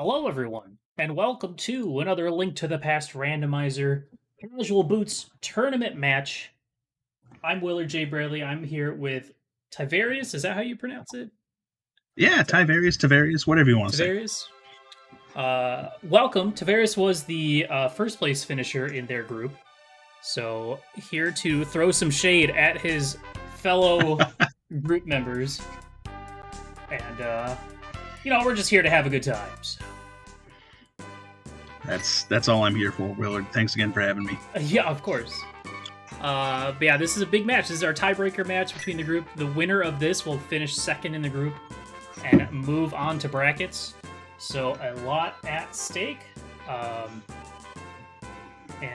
Hello, everyone, and welcome to another Link to the Past randomizer Casual Boots tournament match. I'm Willard J. Bradley. I'm here with Tiverius. Is that how you pronounce it? Yeah, Tavarius, whatever you want to say. Tiverius? Welcome. Tiverius was the first place finisher in their group. So, here to throw some shade at his fellow group members. And, we're just here to have a good time. So. That's all I'm here for, Willard. Thanks again for having me. Yeah, of course. But yeah, this is a big match. This is our tiebreaker match between the group. The winner of this will finish second in the group and move on to brackets. So a lot at stake. And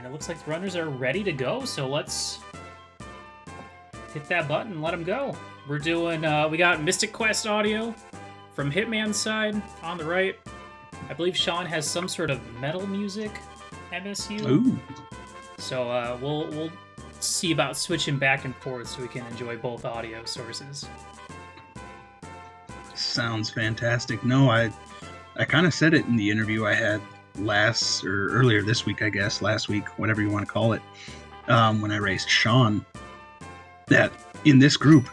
it looks like the runners are ready to go. So let's hit that button and let them go. We're doing, we got Mystic Quest audio from Hitman's side on the right. I believe Sean has some sort of metal music MSU. Ooh. So we'll see about switching back and forth so we can enjoy both audio sources. Sounds fantastic. No, I kind of said it in the interview I had earlier this week, I guess, last week, whatever you want to call it, when I raced Sean, that in this group,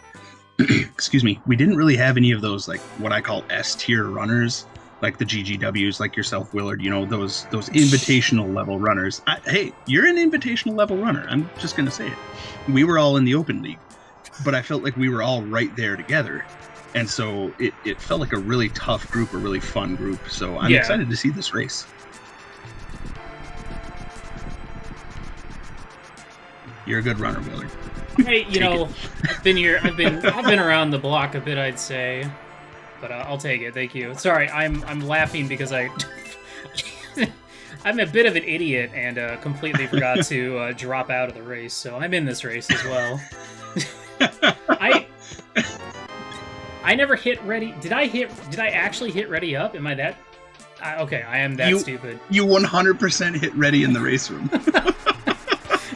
excuse me, we didn't really have any of those, like, what I call S-tier runners, like the GGWs, like yourself, Willard, those invitational level runners. Hey, you're an invitational level runner. I'm just going to say it. We were all in the open league, but I felt like we were all right there together. And so it felt like a really tough group, a really fun group. So I'm excited to see this race. You're a good runner, Willard. Hey, I've been around the block a bit, I'd say. But I'll take it. Thank you. Sorry, I'm laughing because I'm a bit of an idiot and completely forgot to drop out of the race. So I'm in this race as well. I never hit ready. Did I actually hit ready up? Am I that? Okay, I am that stupid. You 100% hit ready in the race room.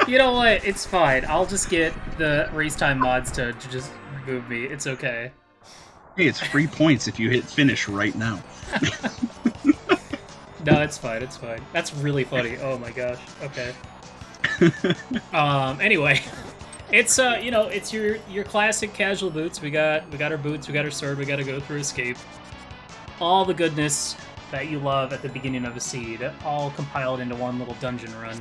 You know what? It's fine. I'll just get the race time mods to just remove me. It's okay. Hey, it's free points if you hit finish right now. No, it's fine. It's fine. That's really funny. Oh my gosh. Okay. Anyway, it's it's your classic casual boots. We got our boots. We got our sword. We got to go through escape. All the goodness that you love at the beginning of a seed, all compiled into one little dungeon run.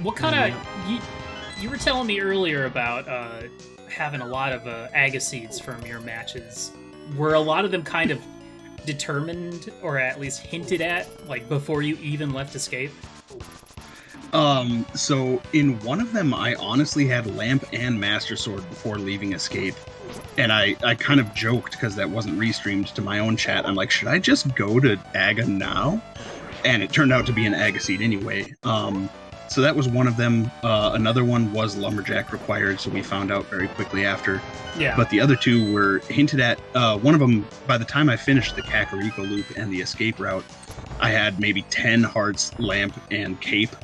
What kind of you were telling me earlier about having a lot of Aga seeds from your matches? Were a lot of them kind of determined or at least hinted at, like, before you even left escape? So in one of them, I honestly had Lamp and Master Sword before leaving escape. And I kind of joked because that wasn't restreamed to my own chat. I'm like, should I just go to Aga now? And it turned out to be an Aga seed anyway. So that was one of them. Another one was Lumberjack required, so we found out very quickly after. Yeah. But the other two were hinted at. One of them, by the time I finished the Kakariko loop and the escape route, I had maybe 10 hearts, lamp, and cape.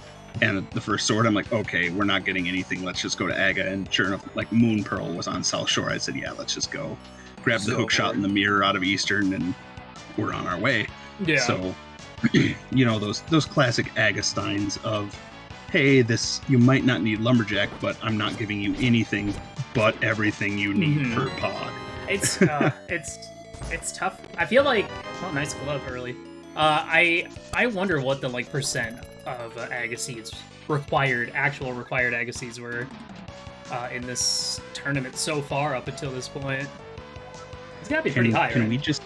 And the first sword, I'm like, okay, we're not getting anything. Let's just go to Aga. And sure enough, like, Moon Pearl was on South Shore. I said, yeah, let's just go. Grab the hook shot in the mirror out of Eastern, and we're on our way. Yeah. So, those classic Aga steins of, hey, you might not need Lumberjack, but I'm not giving you anything but everything you need for Pog. It's tough. I feel like, nice glove early. I wonder what the percent of Aga seeds actual required Aga seeds were in this tournament so far up until this point. It's gotta be pretty high, right?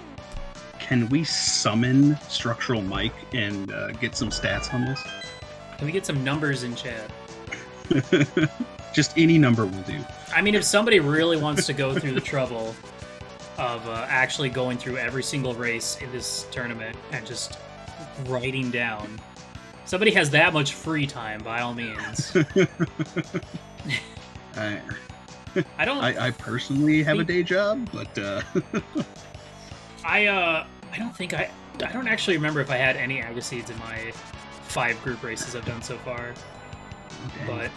Can we summon Structural Mike and get some stats on this? Can we get some numbers in chat? Just any number will do. I mean, if somebody really wants to go through the trouble of actually going through every single race in this tournament and just writing down, somebody has that much free time, by all means. I personally have a day job, but I don't actually remember if I had any Aga seeds in my 5 group races I've done so far. Okay. But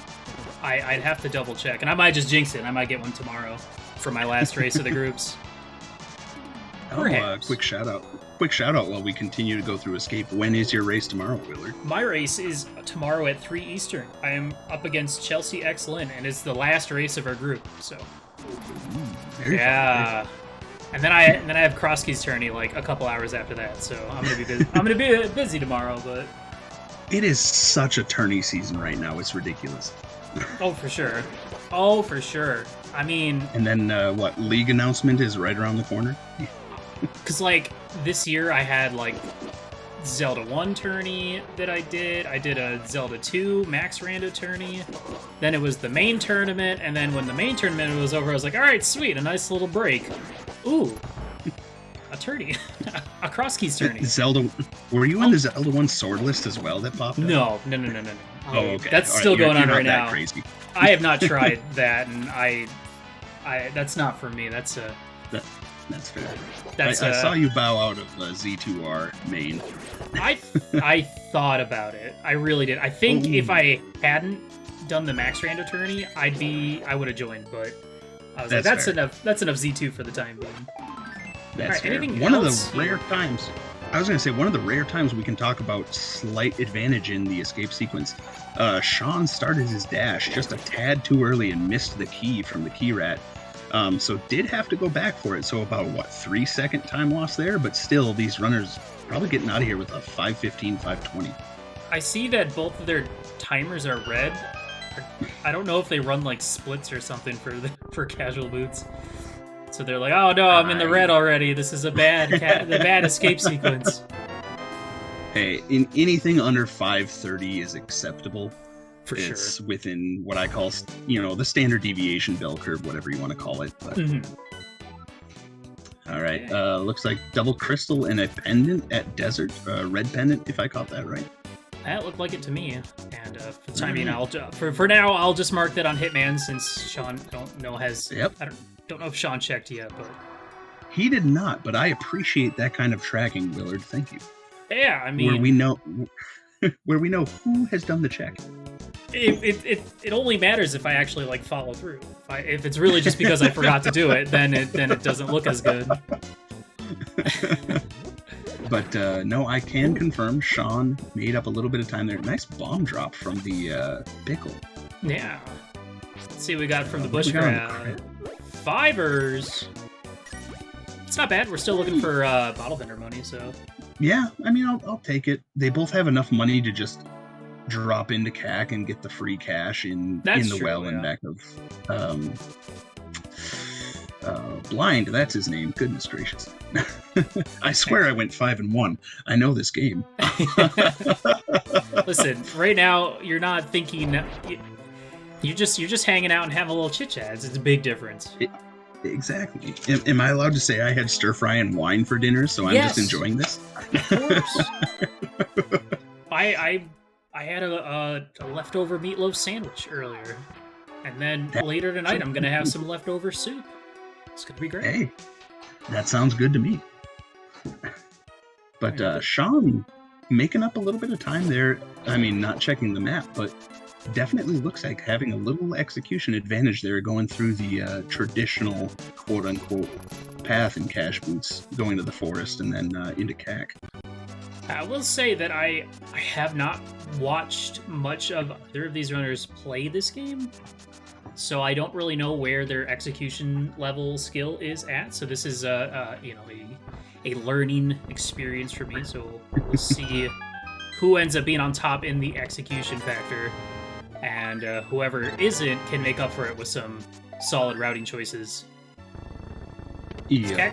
I'd have to double check, and I might just jinx it. I might get one tomorrow for my last race of the groups. Perhaps. Quick shout out. Quick shout out while we continue to go through Escape. When is your race tomorrow, Willard? My race is tomorrow at 3 Eastern. I am up against Chelsea X Lynn, and it's the last race of our group. So, yeah. And then I have Krosky's tourney like a couple hours after that. So I'm gonna be busy. I'm gonna be busy tomorrow, but it is such a tourney season right now. It's ridiculous. Oh, for sure. Oh, for sure. I mean... And then, what, league announcement is right around the corner? Because, like, this year I had, like, Zelda 1 tourney that I did. I did a Zelda 2 Max Rando tourney. Then it was the main tournament, and then when the main tournament was over, I was like, alright, sweet, a nice little break. Ooh. A tourney. A cross-keys tourney. Zelda... Were you in the Zelda 1 sword list as well that popped up? No. Oh, okay. That's still going on right now. Crazy. I have not tried that, and I that's not for me. That's fair. I saw you bow out of Z2R main. I thought about it. I really did. I think if I hadn't done the Max Rando tourney, I would have joined, but I was that's enough Z2 for the time being. That's fair. Anything One else? of the rare times. I was going to say, one of the rare times we can talk about slight advantage in the escape sequence. Sean started his dash just a tad too early and missed the key from the key rat. So did have to go back for it. So about, 3-second time loss there? But still, these runners probably getting out of here with a 5:15, 5:20. I see that both of their timers are red. I don't know if they run, like, splits or something for casual boots. So they're like, oh no, I'm in the red already. This is a bad escape sequence. Hey, in anything under 5:30 is acceptable. For sure. It's within what I call, the standard deviation bell curve, whatever you want to call it. But... All right. Looks like double crystal and a pendant at desert. Red pendant, if I caught that right. That looked like it to me. And for the time being, for now, I'll just mark that on Hitman since Sean has. Yep. I don't know if Sean checked yet, but he did not. But I appreciate that kind of tracking, Willard. Thank you. Yeah, I mean, where we know who has done the check. It only matters if I actually like follow through. If it's really just because I forgot to do it, then it doesn't look as good. But no, I can confirm Sean made up a little bit of time there. Nice bomb drop from the pickle. Yeah. Let's see what we got from the bush crowd. Fivers. It's not bad. We're still looking for bottle vendor money, so. Yeah, I mean, I'll take it. They both have enough money to just drop into CAC and get the free cash in the well and back of Blind. That's his name. Goodness gracious. I swear I went 5-1. I know this game. Listen, right now you're not thinking. You're just hanging out and having a little chit chat. It's a big difference. Exactly. Am I allowed to say I had stir fry and wine for dinner, so I'm just enjoying this? Of course. I had a leftover meatloaf sandwich earlier, and then later tonight I'm gonna have some leftover soup. It's gonna be great. Hey, that sounds good to me. But Sean making up a little bit of time there. I mean, not checking the map, but definitely looks like having a little execution advantage there, going through the traditional quote-unquote path in CasBoots, going to the forest and then into CAC. I will say that I have not watched much of either of these runners play this game, so I don't really know where their execution level skill is at. So this is a learning experience for me. So we'll see who ends up being on top in the execution factor. And whoever isn't can make up for it with some solid routing choices. Yeah.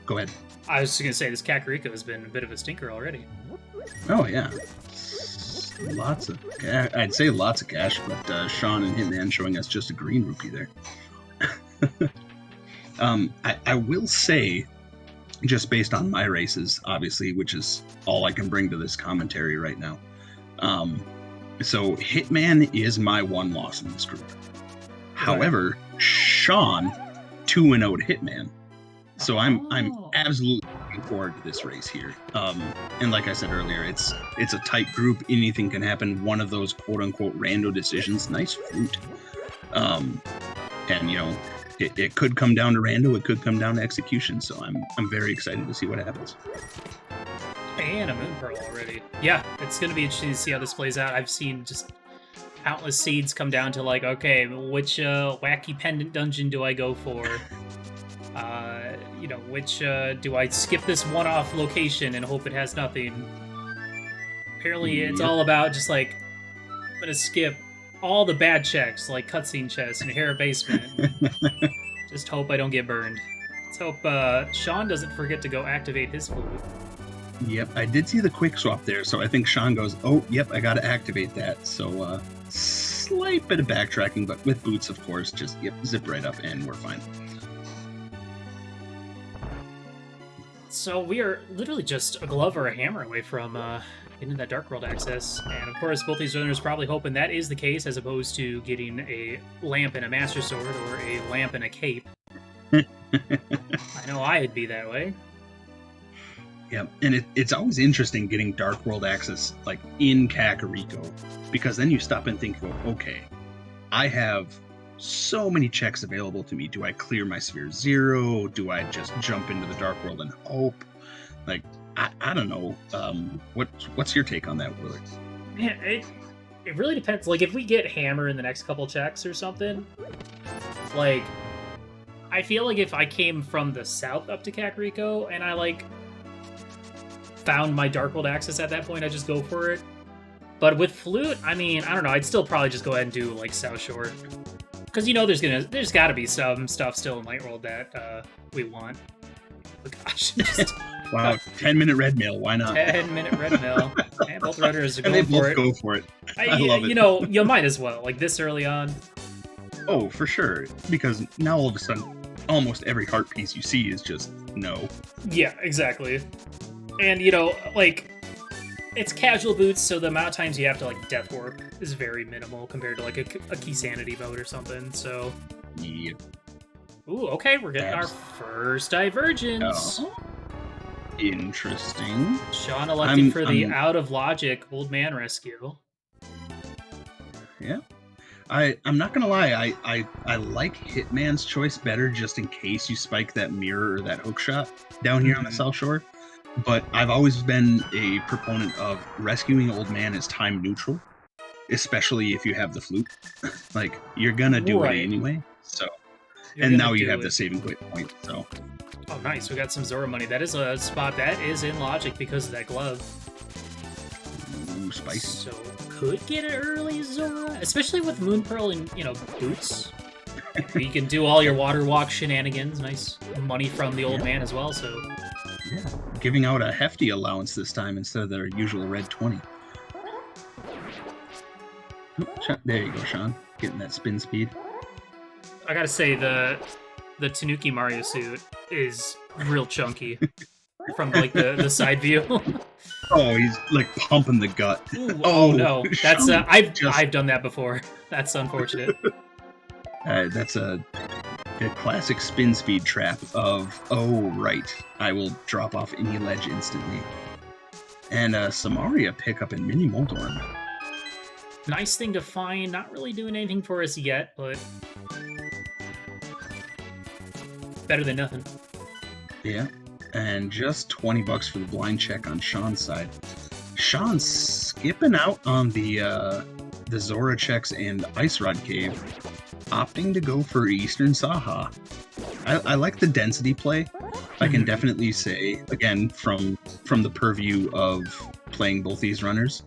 Go ahead. I was just going to say, this Kakariko has been a bit of a stinker already. Oh, yeah. I'd say lots of cash, but Sean and Hitman showing us just a green rupee there. I will say, just based on my races, obviously, which is all I can bring to this commentary right now, so Hitman is my one loss in this group. However, Sean 2-0 to Hitman. So I'm absolutely looking forward to this race here. And like I said earlier, it's a tight group. Anything can happen. One of those quote unquote rando decisions. Nice fruit. And it could come down to rando, it could come down to execution. So I'm very excited to see what happens. And a Moon Pearl already. Yeah, it's going to be interesting to see how this plays out. I've seen just countless seeds come down to like, okay, which wacky pendant dungeon do I go for? Which do I skip this one-off location and hope it has nothing? Apparently, it's all about just like, I'm gonna skip all the bad checks, like cutscene chests and Hera basement. Just hope I don't get burned. Let's hope Sean doesn't forget to go activate his flute. Yep, I did see the quick swap there, so I think Sean goes, oh, yep, I gotta activate that. So, slight bit of backtracking, but with boots, of course, just, yep, zip right up and we're fine. So we are literally just a glove or a hammer away from getting that Dark World access, and of course both these owners probably hoping that is the case as opposed to getting a lamp and a Master Sword or a lamp and a cape. I know I'd be that way. Yeah, and it's always interesting getting Dark World access like in Kakariko, because then you stop and think, well, okay, I have so many checks available to me. Do I clear my Sphere 0? Do I just jump into the Dark World and hope? Like, I don't know. What's your take on that, Willard? Man, it really depends. Like, if we get Hammer in the next couple checks or something, like, I feel like if I came from the south up to Kakariko and I, like, found my Dark World access at that point, I'd just go for it. But with Flute, I mean, I don't know, I'd still probably just go ahead and do, like, South Shore. Because, you know, there's gotta be some stuff still in Light World that we want. Oh, gosh. Wow, 10-minute red mail, why not? 10-minute red mail. And both runners are and they going for both it. go for it. I love it. You know, you might as well, like, this early on. Oh, for sure. Because now all of a sudden, almost every heart piece you see is just no. Yeah, exactly. And, you know, like, it's casual boots, so the amount of times you have to, like, Death Warp is very minimal compared to, like, a Key Sanity vote or something, so... Yep. Ooh, okay, we're getting our first Divergence. Oh. Interesting. Sean electing for the out-of-logic Old Man Rescue. Yeah. I'm not gonna lie, I like Hitman's choice better just in case you spike that mirror or that hook shot down here on the South Shore. But I've always been a proponent of rescuing Old Man as time neutral, especially if you have the flute. Like, you're gonna do it anyway. So, and now you have the saving point. So, oh, nice. We got some Zora money. That is a spot that is in logic because of that glove. Ooh, spicy. So could get an early Zora, especially with Moon Pearl and, you know, boots. You can do all your water walk shenanigans. Nice money from the Old Man as well. So. Yeah, giving out a hefty allowance this time instead of their usual red 20. Oh, there you go, Sean. Getting that spin speed. I gotta say, the Tanuki Mario suit is real chunky from, like, the side view. Oh, he's, like, pumping the gut. Ooh, oh, no. That's, I've done that before. That's unfortunate. That's a classic spin speed trap of, oh, right, I will drop off any ledge instantly. And Samaria pickup in Mini Moldorm. Nice thing to find, not really doing anything for us yet, but better than nothing. Yeah, and just $20 for the blind check on Sean's side. Sean's skipping out on the Zora checks and Ice Rod Cave, opting to go for Eastern Saha. I like the density play. I can definitely say, again, from the purview of playing both these runners,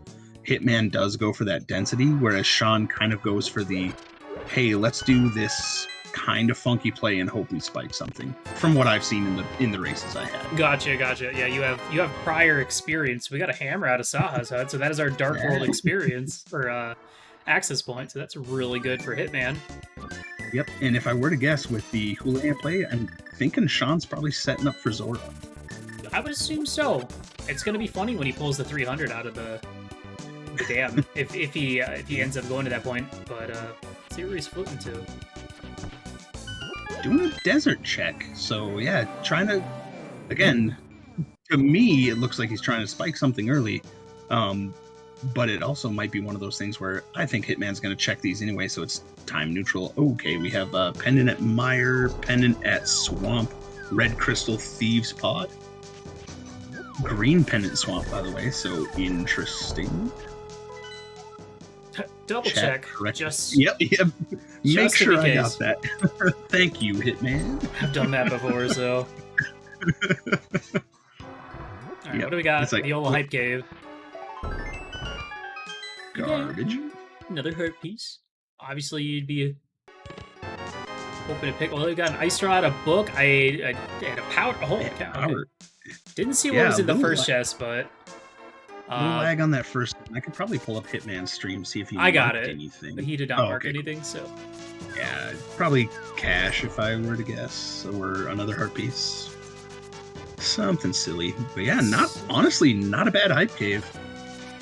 Hitman does go for that density, whereas Sean kind of goes for the, hey, let's do this kind of funky play and hope we spike something. From what I've seen in the races I had. Gotcha. Yeah, you have prior experience. We got a hammer out of Saha's hut, so that is our Dark World experience for access point. So that's really good for Hitman. Yep, and if I were to guess with the Houlihan play, I'm thinking Sean's probably setting up for Zora. I would assume so. It's going to be funny when he pulls the 300 out of the dam, if he ends up going to that point. But let's see where he's flipping to. Doing a desert check, so yeah, trying to, again, to me, it looks like he's trying to spike something early. but it also might be one of those things where I think Hitman's going to check these anyway, so it's time neutral. Okay, we have Pendant at Mire, Pendant at Swamp, Red Crystal Thieves Pod, Green Pendant Swamp, by the way, so interesting. Double check. Correct. Just Yep. Make just sure in I case. got that. Thank you, Hitman. I've done that before, so. Alright, what do we got? It's like, The old hype cave. Garbage. Another hurt piece. Obviously, you'd be hoping to pick. Well, we got an ice rod, a book, and a powder. Holy cow! Okay. Didn't see what was in the first chest, but a little lag on that first one. I could probably pull up Hitman's stream, see if he I got marked it. anything. But he did not mark anything, so yeah, probably cash if I were to guess, or another heart piece. Something silly, but yeah, honestly not a bad hype cave.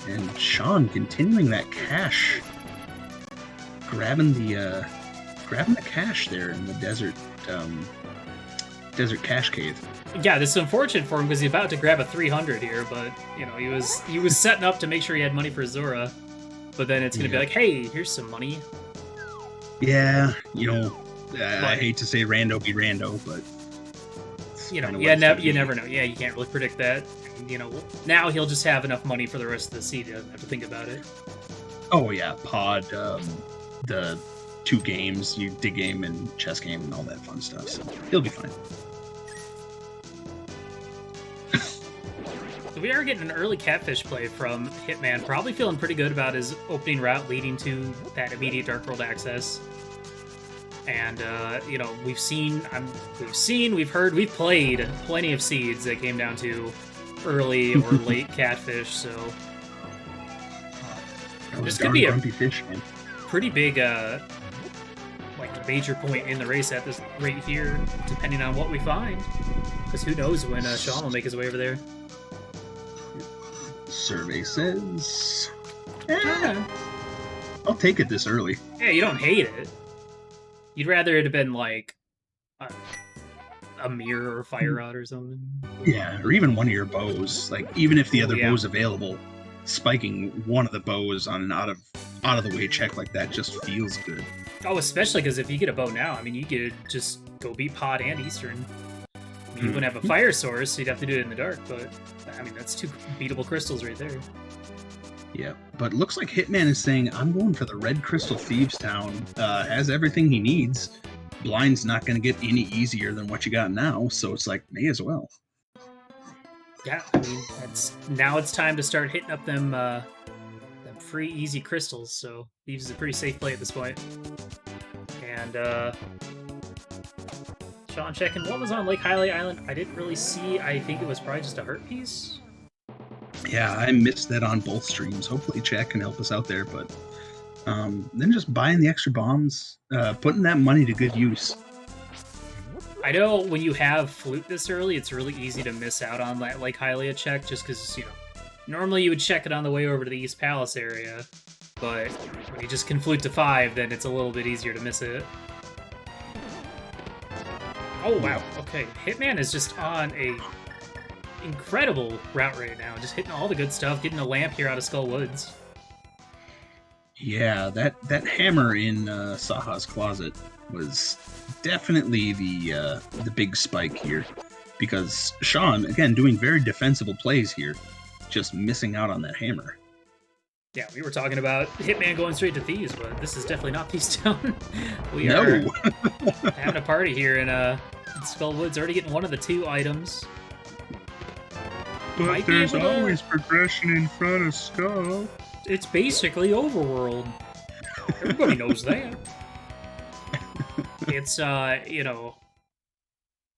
And Sean continuing that cash, grabbing the cash there in the desert cache cave. Yeah, this is unfortunate for him because he's about to grab a 300 here, but you know he was setting up to make sure he had money for Zora, but then it's gonna be like, hey, here's some money. Yeah, you know, I hate to say rando be rando, but you know, you never know. Yeah, you can't really predict that. You know, now he'll just have enough money for the rest of the seed. He doesn't have to think about it. Oh yeah, pod, the 2 games, you dig game and chess game and all that fun stuff. So he'll be fine. So we are getting an early catfish play from Hitman. Probably feeling pretty good about his opening route leading to that immediate Dark World access. And you know, we've heard, we've played plenty of seeds that came down to early or late catfish, so this could be a pretty big like major point in the race at this rate here, depending on what we find, because who knows when Sean will make his way over there. Survey says I'll take it this early. Yeah, you don't hate it. You'd rather it have been like a mirror or fire rod or something. Yeah, or even one of your bows. Like, even if the other bow's available, spiking one of the bows on an out of the way check like that just feels good. Oh, especially because if you get a bow now, I mean, you could just go beat Pod and Eastern. I mean, you wouldn't have a fire source, so you'd have to do it in the dark, but I mean, that's 2 beatable crystals right there. Yeah, but looks like Hitman is saying, I'm going for the Red Crystal Thieves Town. Has everything he needs. Blind's not going to get any easier than what you got now, so it's like, may as well. Yeah, I mean, now it's time to start hitting up them free, easy crystals, so Thieves is a pretty safe play at this point. And, Sean checking what was on Lake Highlight Island. I didn't really see. I think it was probably just a hurt piece. Yeah, I missed that on both streams. Hopefully Chat can help us out there, but then just buying the extra bombs, putting that money to good use. I know when you have Flute this early, it's really easy to miss out on that Lake Hylia check, just because, you know, normally you would check it on the way over to the East Palace area, but when you just can Flute to 5, then it's a little bit easier to miss it. Oh, wow. Okay, Hitman is just on a incredible route right now, just hitting all the good stuff, getting a lamp here out of Skull Woods. Yeah, that hammer in Saha's closet was definitely the big spike here, because Sean, again, doing very defensible plays here, just missing out on that hammer. Yeah, we were talking about Hitman going straight to Thieves, but this is definitely not Thieves Town. We are having a party here in Skull Woods, already getting one of the 2 items. But there's always progression in front of Skull. It's basically Overworld. Everybody knows that. It's you know,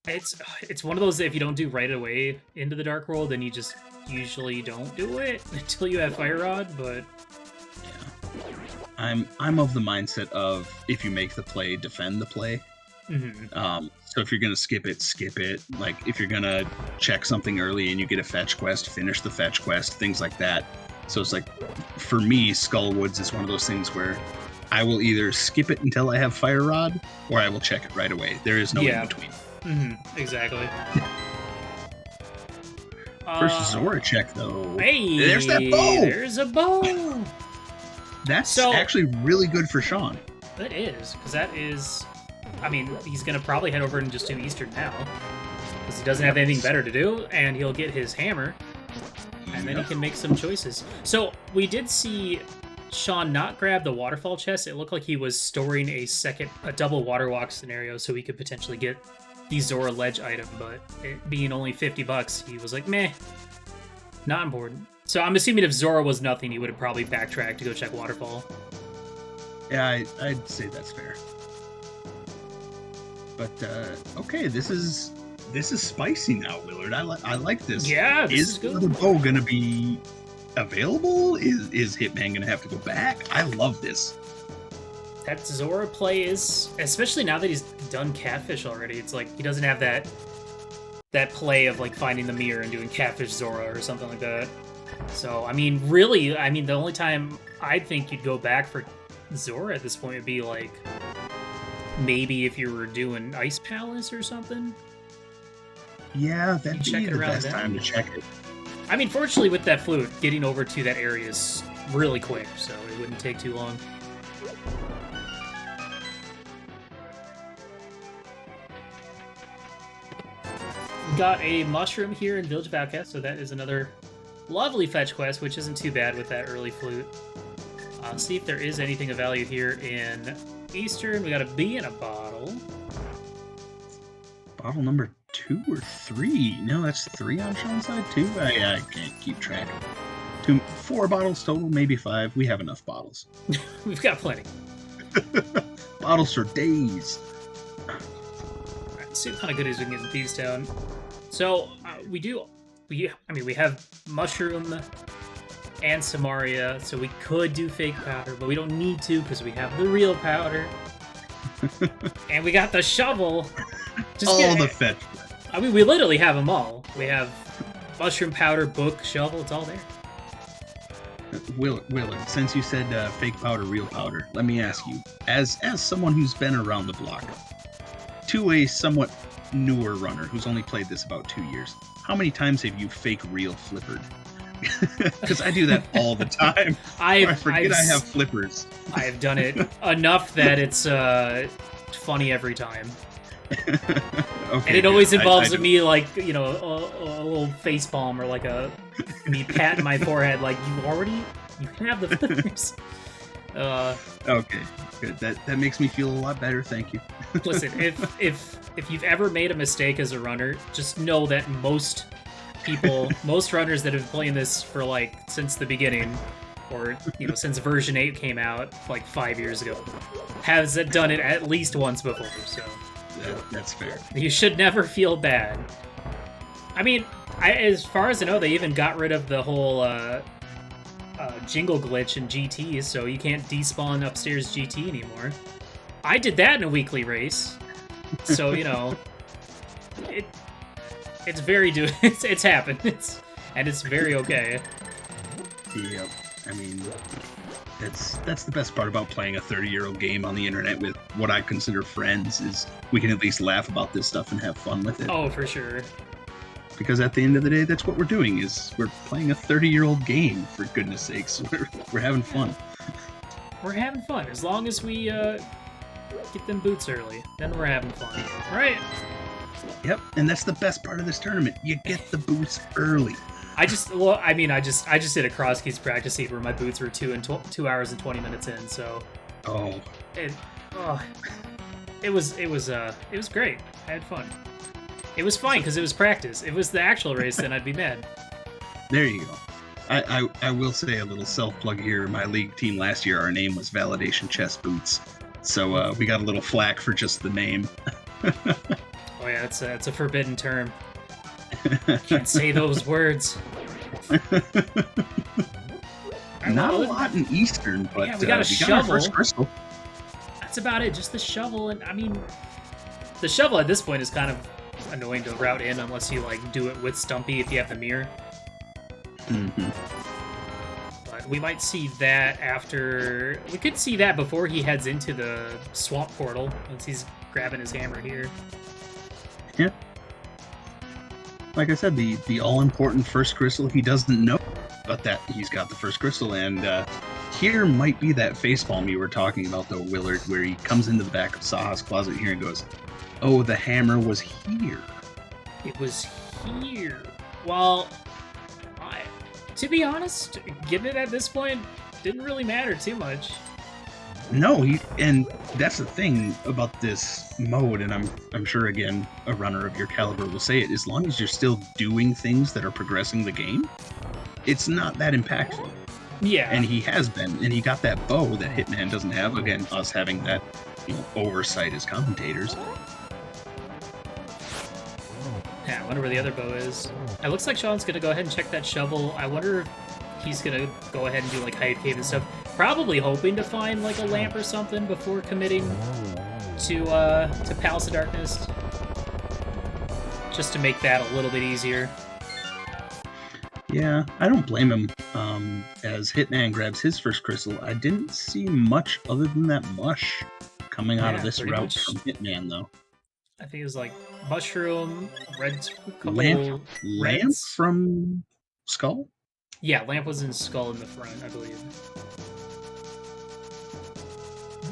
it's one of those that if you don't do right away into the Dark World, then you just usually don't do it until you have Fire Rod. But yeah, I'm of the mindset of, if you make the play, defend the play. Mm-hmm. So if you're gonna skip it. Like, if you're gonna check something early and you get a fetch quest, finish the fetch quest, things like that. So it's like, for me, Skull Woods is one of those things where I will either skip it until I have Fire Rod, or I will check it right away. There is no in between. Mm-hmm. Exactly. First Zora check, though. Hey, there's that bow! There's a bow! That's actually really good for Sean. It is, because that is... I mean, he's going to probably head over and just do Eastern now. Because he doesn't have anything better to do, and he'll get his hammer. And then he can make some choices. So, we did see Sean not grab the waterfall chest. It looked like he was storing a double water walk scenario so he could potentially get the Zora ledge item, but it being only $50, he was like, meh, not important. So I'm assuming if Zora was nothing, he would have probably backtracked to go check waterfall. Yeah, I'd say that's fair. But okay, this is spicy now, Willard. I like this. Yeah, this is good. Is the bow gonna be available? Is Hitman gonna have to go back? I love this. That Zora play is, especially now that he's done Catfish already, it's like he doesn't have that play of like finding the mirror and doing Catfish Zora or something like that. So, I mean, really, the only time I think you'd go back for Zora at this point would be like maybe if you were doing Ice Palace or something. Yeah, that'd be the best time to check it. I mean, fortunately with that flute, getting over to that area is really quick, so it wouldn't take too long. Got a mushroom here in Village of Outcasts, so that is another lovely fetch quest, which isn't too bad with that early flute. See if there is anything of value here in Eastern. We got a bee in a bottle. Bottle number 2 or 3? No, that's 3 on Sean's side too. I can't keep track. 4 bottles total, maybe 5. We have enough bottles. We've got plenty. Bottles for days. Let's see what kind of goodies we can get in Thieves Town. So, we have Mushroom and Samaria, so we could do fake powder, but we don't need to because we have the real powder. And we got the shovel. The fetch. I mean, we literally have them all. We have mushroom powder, book, shovel, it's all there. Willard, since you said fake powder, real powder, let me ask you, as someone who's been around the block, to a somewhat newer runner who's only played this about 2 years, how many times have you fake real flippered? Because I do that all the time. I have flippers. I have done it enough that it's funny every time. Okay, and it always involves me, like, a little face palm or like me patting my forehead, like, you can have the flippers. Okay, good. That makes me feel a lot better. Thank you. Listen, if you've ever made a mistake as a runner, just know that most runners that have been playing this for like since the beginning, or since version 8 came out like 5 years ago, has done it at least once before. So that's fair. You should never feel bad. I mean, as far as I know, they even got rid of the whole jingle glitch in GT, so you can't despawn upstairs GT anymore. I did that in a weekly race, so it's very it's happened. It's very okay. Yep. I mean, that's the best part about playing a 30-year-old game on the internet with what I consider friends, is we can at least laugh about this stuff and have fun with it. Oh, for sure. Because at the end of the day, that's what we're doing, is we're playing a 30-year-old game, for goodness sakes. We're having fun. We're having fun. As long as we get them boots early, then we're having fun. Right? Yep, and that's the best part of this tournament. You get the boots early. I just did a cross keys practice heat where my boots were 2 hours and 20 minutes in, so it was great. I had fun. It was fine because it was practice. It was the actual race, then I'd be mad. There you go. I will say a little self-plug here. My league team last year, our name was Validation Chest Boots. So we got a little flack for just the name. Oh yeah, it's a forbidden term. Can't say those words. Not a lot in Eastern, but yeah, we got a shovel. Got our first crystal. That's about it. Just the shovel, and I mean, the shovel at this point is kind of annoying to route in unless you like do it with Stumpy if you have the mirror. Mm-hmm. But we might see that after. We could see that before he heads into the swamp portal once he's grabbing his hammer here. Yeah. like I said, the all-important first crystal. He doesn't know, but that he's got the first crystal, and here might be that facepalm you were talking about, though, Willard, where he comes into the back of Saha's closet here and goes, "Oh, the hammer was here." It was here. Well, to be honest, getting it at this point didn't really matter too much. No, and that's the thing about this mode, and I'm sure again a runner of your caliber will say it. As long as you're still doing things that are progressing the game, it's not that impactful. Yeah. And he has been, and he got that bow that Hitman doesn't have. Again, us having that, oversight as commentators. Yeah, I wonder where the other bow is. It looks like Sean's gonna go ahead and check that shovel. I wonder if he's gonna go ahead and do like hide cave and stuff. Probably hoping to find like a lamp or something before committing to Palace of Darkness. Just to make that a little bit easier. Yeah, I don't blame him. As Hitman grabs his first crystal, I didn't see much other than that mush coming out of this route from Hitman, though. I think it was like mushroom, red, lamp from Skull? Yeah, lamp was in Skull in the front, I believe.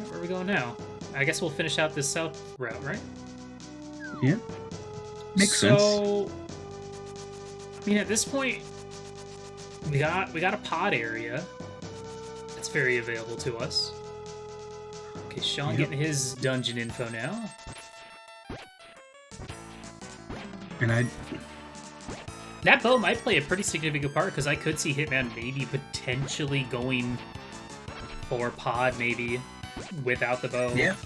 Where are we going now? I guess we'll finish out this south route, right? Yeah. Makes sense. So, I mean, at this point, we got a pod area that's very available to us. Okay, Sean getting his dungeon info now. And that bow might play a pretty significant part, because I could see Hitman maybe potentially going for pod, maybe, without the bow. Yeah.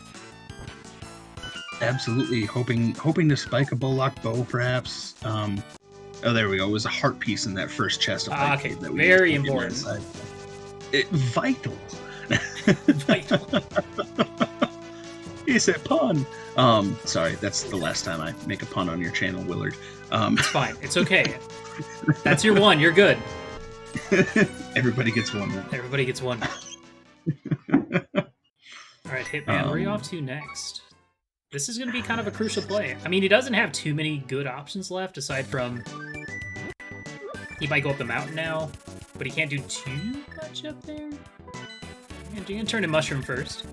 Absolutely. Hoping to spike a Bullock bow, perhaps. Oh, there we go. It was a heart piece in that first chest of okay, that we very important. Vital. Vital. It's a pun. Sorry, that's the last time I make a pun on your channel, Willard. It's fine. It's okay. That's your one. You're good. Everybody gets one. Then. Everybody gets one. All right, Hitman, where are you off to next? This is going to be kind of a crucial play. I mean, he doesn't have too many good options left, aside from he might go up the mountain now, but he can't do too much up there. You're going to turn to Mushroom first.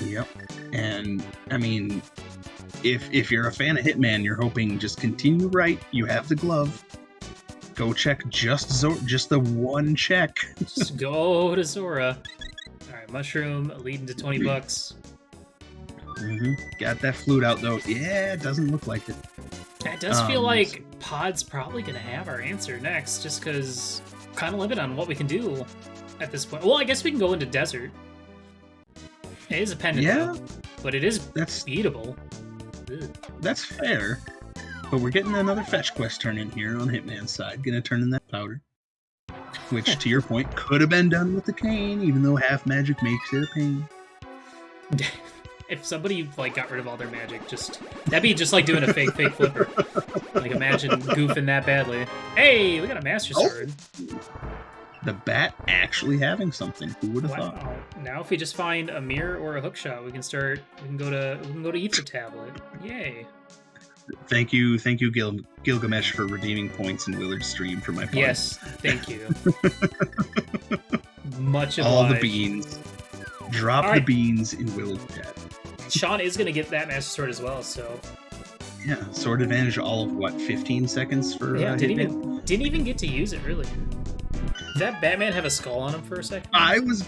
Yep. And, I mean, if you're a fan of Hitman, you're hoping just continue right. You have the glove. Go check just the one check. Just go to Zora. All right, Mushroom leading to $20. Mm-hmm. Got that flute out, though. Yeah, it doesn't look like it. It does feel like Pod's probably going to have our answer next, just because kind of limited on what we can do at this point. Well, I guess we can go into Desert. It is a pendant, though, but that's beatable. Ugh. That's fair. But we're getting another fetch quest turn in here on Hitman's side. Gonna turn in that powder. Which, to your point, could have been done with the cane, even though half magic makes it a pain. If somebody got rid of all their magic, that'd be just like doing a fake flipper. Imagine goofing that badly. Hey, we got a Master Sword. The bat actually having something. Who would have thought? Now if we just find a mirror or a hookshot, we can go to Ether Tablet. Yay. Thank you, Gilgamesh, for redeeming points in Willard's stream for my pun. Yes, thank you. Much obliged. All the beans. Drop the beans in Willard's chat. Sean is going to get that Master Sword as well, so... Yeah, sword advantage all of, 15 seconds for didn't even get to use it, really. Did that Batman have a skull on him for a second? I was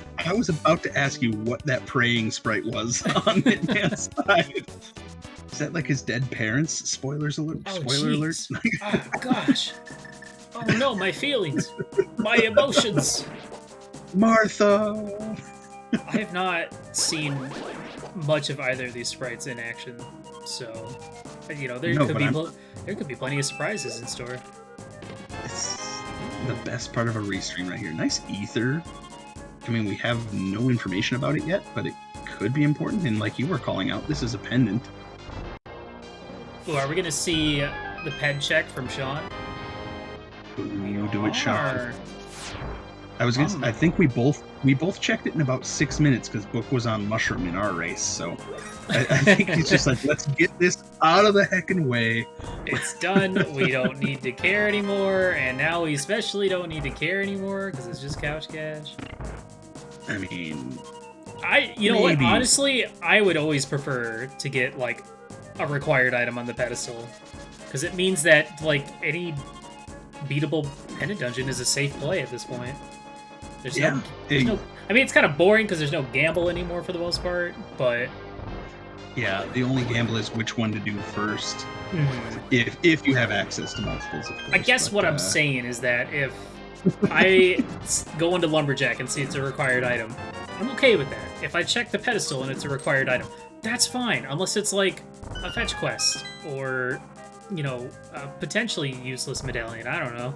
about to ask you what that praying sprite was on Hitman's side. Is that his dead parents? Spoilers alert! Spoiler alert! Oh gosh! Oh no, my feelings, my emotions. Martha. I have not seen much of either of these sprites in action, so there could be plenty of surprises in store. It's the best part of a restream right here. Nice ether. I mean, we have no information about it yet, but it could be important. And like you were calling out, this is a pendant. Ooh, are we going to see the pen check from Sean? Ooh, do it, Sean. I think we both checked it in about 6 minutes because Book was on mushroom in our race. So I think he's just like, let's get this out of the heckin' way. It's done. We don't need to care anymore, and now we especially don't need to care anymore because it's just couch cash. I mean, you know what? Honestly, I would always prefer to get like a required item on the pedestal because it means that like any beatable pendant dungeon is a safe play at this point. There's no. I mean, it's kind of boring because there's no gamble anymore for the most part, but yeah, the only gamble is which one to do first. If you have access to multiples, of course. I guess what I'm saying is that if I go into Lumberjack and see it's a required item, I'm okay with that. If I check the pedestal and it's a required item, that's fine, unless it's like a fetch quest or, you know, a potentially useless medallion. I don't know.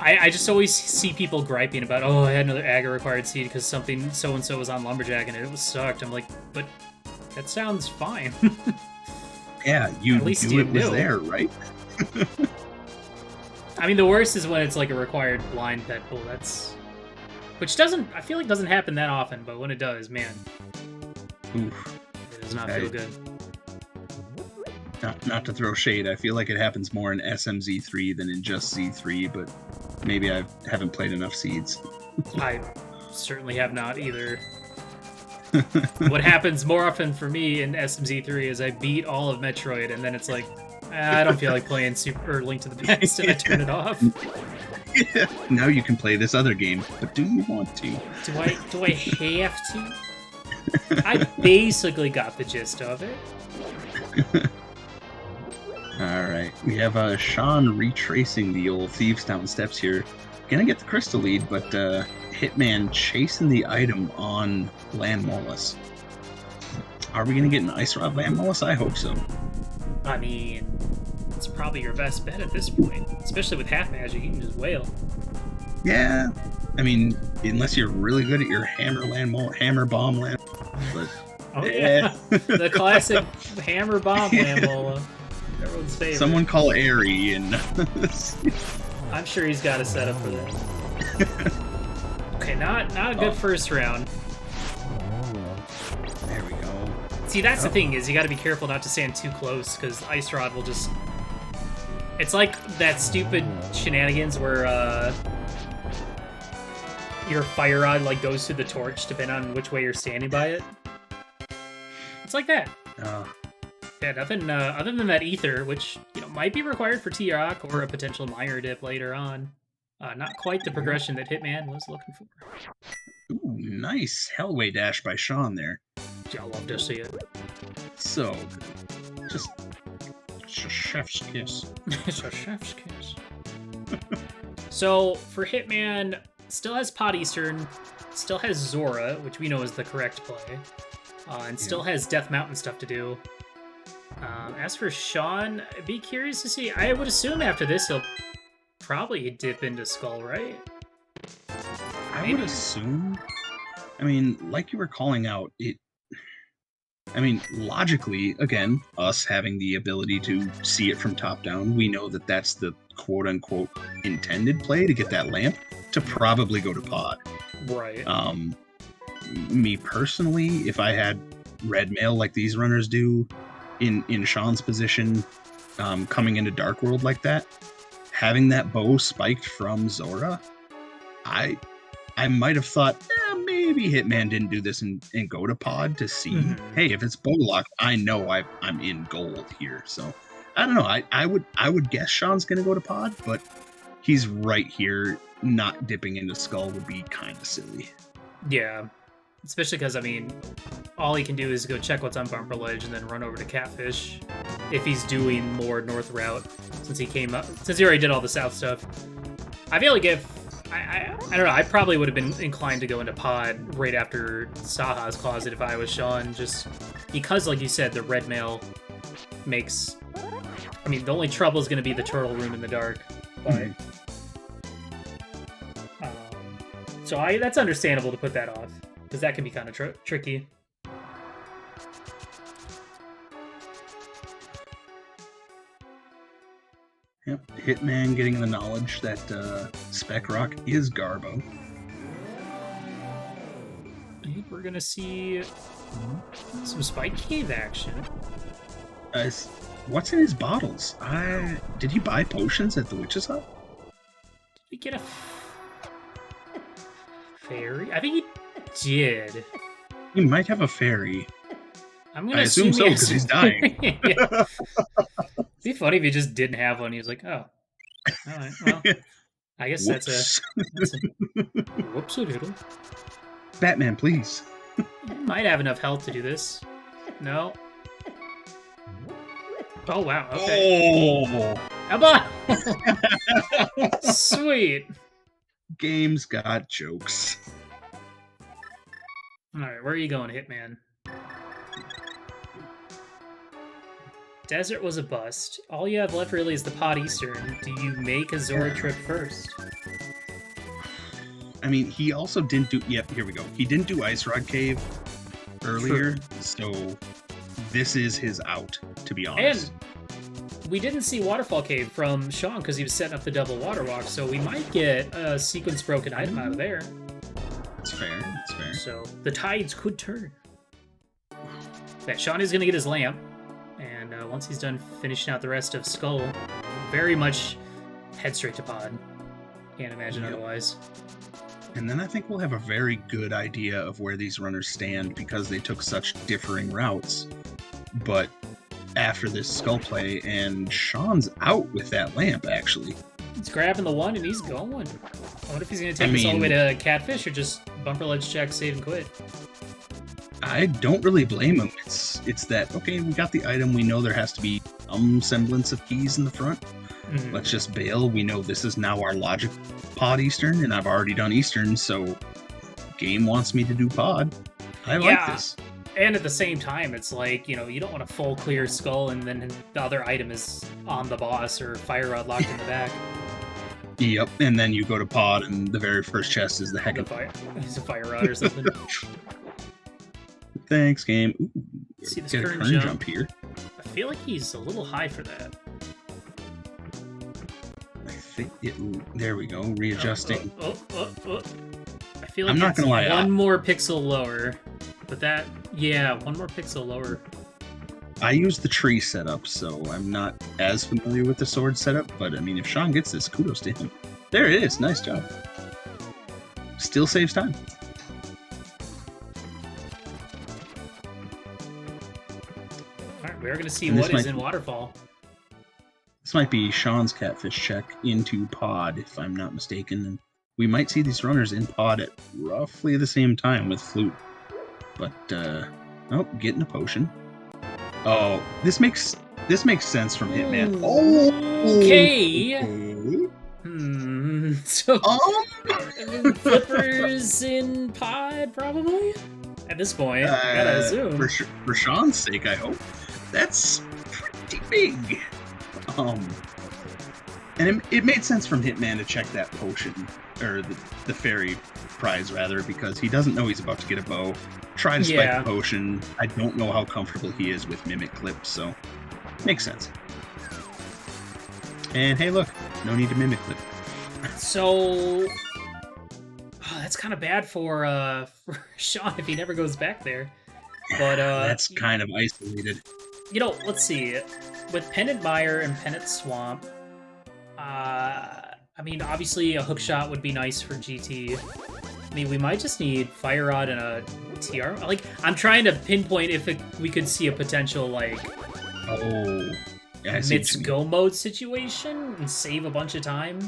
I just always see people griping about, oh, I had another Aga required seed because something so-and-so was on Lumberjack and it was sucked. I'm like, but that sounds fine. Yeah, you knew it was there, right? I mean, the worst is when it's like a required blind pet pool. Which doesn't, I feel like doesn't happen that often, but when it does, man. Oof. It does not feel good. Not to throw shade, I feel like it happens more in SMZ3 than in just Z3, but maybe I haven't played enough seeds. I certainly have not either. What happens more often for me in SMZ3 is I beat all of Metroid, and then it's like, I don't feel like playing Super or Link to the Past, and I turn it off. Yeah. Now you can play this other game, but do you want to? Do I have to? I basically got the gist of it. Alright, we have Sean retracing the old Thieves Town steps here. Gonna get the crystal lead, but Hitman chasing the item on Land Mollusk. Are we gonna get an Ice Rod Land Mollusk? I hope so. I mean, it's probably your best bet at this point. Especially with half magic, you can just wail. Yeah, I mean, unless you're really good at your hammer bomb land. But oh yeah, the classic hammer bomb land mola. Everyone's favorite. Someone call Airy and I'm sure he's got a setup for that. Okay, not a good first round. There we go. See, that's the thing, is you gotta be careful not to stand too close, because Ice Rod will just... It's like that stupid shenanigans where, your Fire Rod, like, goes through the torch, depending on which way you're standing by it. It's like that. Yeah, nothing, other than that Ether, which, you know, might be required for T-Rock or a potential Mire dip later on. Not quite the progression that Hitman was looking for. Ooh, nice Hellway dash by Sean there. Y'all love to see it. So good. Just a chef's kiss. It's a chef's kiss. So, for Hitman, still has Pot Eastern, still has Zora, which we know is the correct play, and still has Death Mountain stuff to do. As for Sean, I'd be curious to see. I would assume after this he'll probably dip into Skull, right? I would assume. I mean, like you were calling out, I mean, logically, again, us having the ability to see it from top down, we know that that's the quote-unquote intended play to get that lamp, to probably go to pod. Right. Me personally, if I had red mail like these runners do, in Sean's position, coming into Dark World like that, having that bow spiked from Zora, I might have thought, maybe Hitman didn't do this and go to pod to see, hey, if it's bow locked, I know I'm in gold here. So I don't know. I would guess Sean's gonna go to pod, but he's right here. Not dipping into Skull would be kind of silly. Yeah. Especially because, I mean, all he can do is go check what's on Bumper Ledge and then run over to Catfish if he's doing more north route, since he already did all the south stuff. I feel like if, I don't know, I probably would have been inclined to go into pod right after Saha's Closet if I was Sean, just because, like you said, the red mail makes, I mean, the only trouble is going to be the turtle room in the dark, but... So that's understandable to put that off, because that can be kind of tricky. Yep. Hitman getting the knowledge that Spec Rock is Garbo. And we're gonna see some Spike Cave action. What's in his bottles? Did he buy potions at the witch's hut? Did we get a fairy? I think he did. He might have a fairy. I'm gonna assume so because he's dying. It'd be funny if he just didn't have one. He was like, "Oh, all right, well, I guess that's a whoops-a-doodle." Batman, please. Might have enough health to do this. No. Oh wow. Okay. Oh, How about? Sweet. Game's got jokes. All right, where are you going, Hitman? Desert was a bust. All you have left really is the Pod Eastern. Do you make a Zora trip first? I mean, he also didn't do... Yep, here we go. He didn't do Ice Rod Cave earlier, so this is his out, to be honest. And we didn't see Waterfall Cave from Sean because he was setting up the double water walk, so we might get a sequence broken item out of there. That's fair, that's fair. So the tides could turn. That Sean is going to get his lamp, and once he's done finishing out the rest of Skull, very much head straight to Pod. Can't imagine otherwise. And then I think we'll have a very good idea of where these runners stand because they took such differing routes. But after this Skull play, and Sean's out with that lamp, actually. He's grabbing the one and he's going. I wonder if he's going to take this all the way to Catfish or just bumper ledge check, save, and quit. I don't really blame him. It's that, okay, we got the item. We know there has to be some semblance of keys in the front. Mm-hmm. Let's just bail. We know this is now our logic Pod Eastern, and I've already done Eastern, so game wants me to do Pod. I like this. And at the same time, it's like, you know, you don't want a full clear Skull and then the other item is on the boss or Fire Rod locked in the back. Yep, and then you go to Pod and the very first chest is the heck of He's a Fire Rod or something. Thanks, game. Ooh, see this get a turn jump here. I feel like he's a little high for that. I think there we go, readjusting. I feel like I'm not gonna lie, one more pixel lower. But that, yeah, one more pixel lower. I use the tree setup, so I'm not as familiar with the sword setup, but I mean, if Sean gets this, kudos to him. There it is, nice job. Still saves time. Alright, we're gonna see what is in Waterfall. This might be Sean's Catfish check into Pod, if I'm not mistaken, and we might see these runners in Pod at roughly the same time with Flute. But, oh, getting a potion. Oh, this makes sense from Hitman. Oh, okay. So, Flippers in Pod, probably? At this point, I gotta assume. For Sean's sake, I hope. That's pretty big. And it made sense from Hitman to check that potion, or the fairy prize, rather, because he doesn't know he's about to get a bow. Try to spike the potion. I don't know how comfortable he is with Mimic Clip, so makes sense. And hey, look, no need to Mimic Clip. So, that's kind of bad for Sean if he never goes back there. But that's kind of isolated. You know, let's see. With Pendant Mire and Pendant Swamp, I mean, obviously a hookshot would be nice for GT. I mean, we might just need Fire Rod and a TR. Like, I'm trying to pinpoint if we could see a potential, like, Mitz go mode situation and save a bunch of time,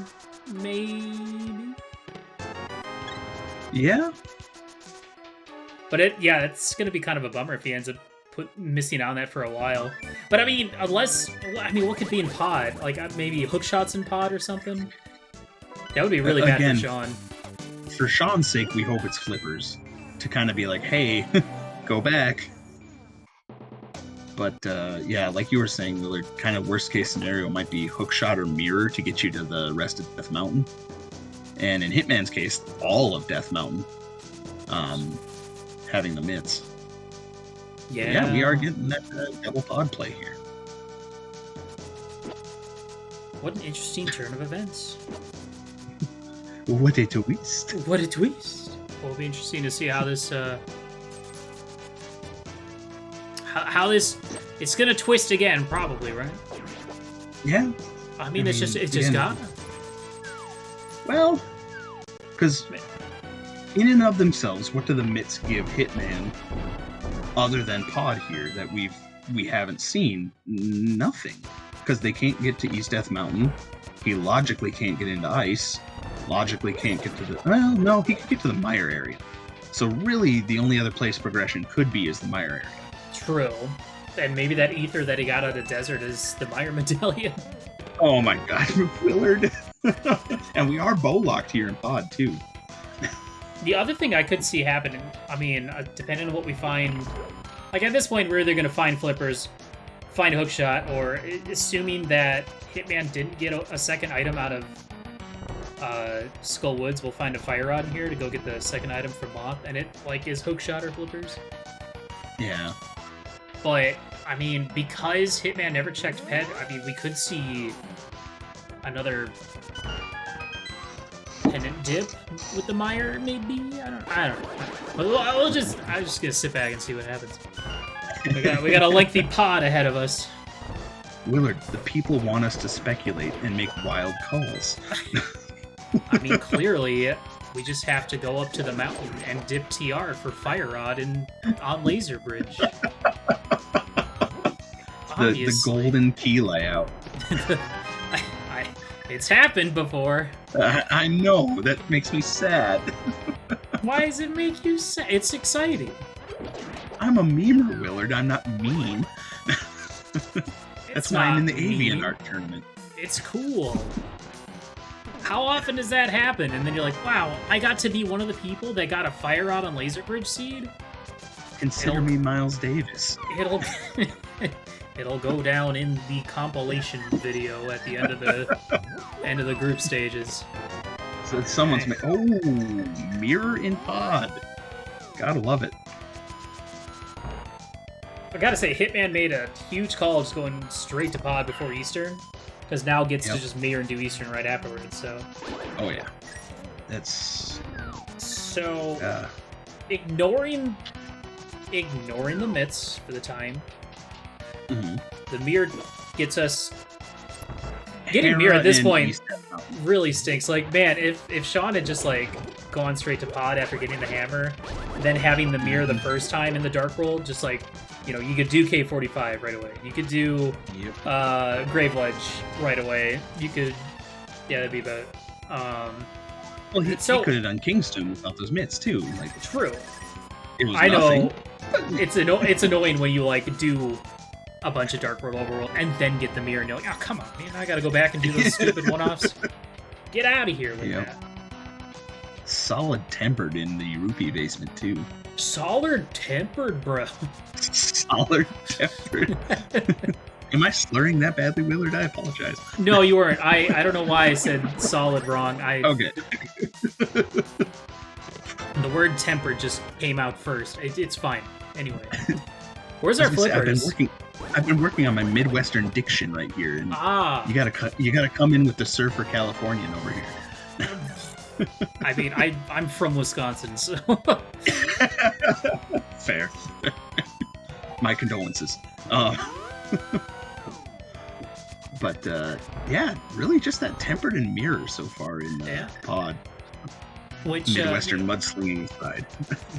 maybe? Yeah. But it's going to be kind of a bummer if he ends up missing out on that for a while. But I mean, what could be in Pod? Like, maybe hookshots in Pod or something? That would be really bad for Sean. For Sean's sake, we hope it's Flippers. To kind of be like, hey, go back. But, yeah, like you were saying, the kind of worst case scenario might be hookshot or mirror to get you to the rest of Death Mountain. And in Hitman's case, all of Death Mountain. Having the mitts. Yeah, we are getting that double Pod play here. What an interesting turn of events. What a twist. What a twist. Well, it'll be interesting to see how this, how this... It's gonna twist again, probably, right? Yeah. I mean, it's just gotta. Well, because in and of themselves, what do the mitts give Hitman other than Pod here that we haven't seen? Nothing. Because they can't get to East Death Mountain. He logically can't get into ice. Logically can't get to the... Well, no, he could get to the Mire area. So really, the only other place progression could be is the Mire area. True. And maybe that ether that he got out of the desert is the Mire medallion. Oh my god, Willard. And we are bow-locked here in Pod, too. The other thing I could see happening, I mean, depending on what we find... Like, at this point, we're either going to find flippers, find a hookshot, or assuming that Hitman didn't get a second item out of Skull Woods, we'll find a fire rod in here to go get the second item from Moth, and it, like, is hookshot or flippers. Yeah. But, I mean, because Hitman never checked Pet, I mean, we could see another pendant dip with the Mire, maybe? I don't know. I'm just gonna sit back and see what happens. We got a lengthy pod ahead of us. Willard, the people want us to speculate and make wild calls. I mean, clearly, we just have to go up to the mountain and dip TR for Fire Rod on Laser Bridge. The golden key layout. It's happened before. I know. That makes me sad. Why does it make you sad? It's exciting. I'm a memer, Willard. I'm not mean. That's mine in the Avian Art Tournament. It's cool. How often does that happen? And then you're like, wow, I got to be one of the people that got a Fire Rod on Laser Bridge Seed? Consider me Miles Davis. It'll go down in the compilation video at the end of the group stages. So someone's mirror in Pod. Gotta love it. I gotta say, Hitman made a huge call just going straight to Pod before Eastern, because now gets to just mirror and do Eastern right afterwards. So. Oh yeah, that's so ignoring the mitts for the time. Mm-hmm. The mirror gets us. Getting mirror at this point really stinks. Like, man, if Sean had just like gone straight to Pod after getting the hammer, then having the mirror the first time in the Dark World, just like, you know, you could do K45 right away. You could do Grave Ledge right away. You could, yeah, that'd be about. Well, he could have done Kingstone without those mitts too. Like, true. It was I nothing. know. It's annoying when you like do a bunch of Dark World Overworld and then get the mirror and you're like, oh, come on, man, I gotta go back and do those stupid one-offs. Get out of here with that. Solid tempered in the Rupee basement, too. Solid tempered, bro. Solid tempered. Am I slurring that badly, Willard? I apologize. No, you weren't. I don't know why I said solid wrong. Okay. The word tempered just came out first. It's fine. Anyway. Where's our flippers? I've been working on my Midwestern diction right here, and you gotta come in with the surfer Californian over here. I mean, I'm from Wisconsin, so fair. My condolences. But yeah, really just that tempered and mirror so far in Pod. Which Midwestern mudslinging side.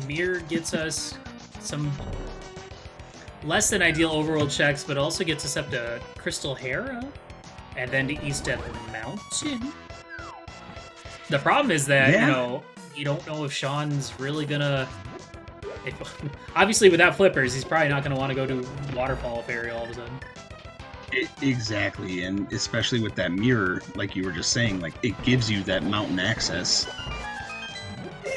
Mirror gets us some less than ideal overworld checks, but also gets us up to Crystal Hera, and then to East Death Mountain. The problem is that, you know, you don't know if Sean's really gonna... obviously, without flippers, he's probably not gonna want to go to Waterfall Ferry all of a sudden. Exactly, and especially with that mirror, like you were just saying, like, it gives you that mountain access.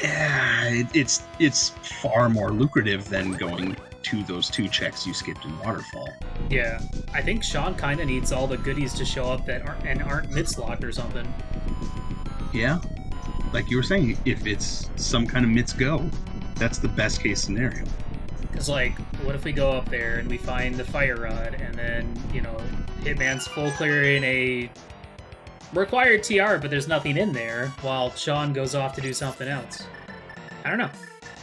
Yeah, it's far more lucrative than going to those two checks you skipped in Waterfall. Yeah, I think Sean kind of needs all the goodies to show up that aren't mitts locked or something. Yeah, like you were saying, if it's some kind of mitts go, that's the best case scenario. Because, like, what if we go up there and we find the Fire Rod, and then, you know, Hitman's full clearing a required TR, but there's nothing in there, while Sean goes off to do something else. I don't know.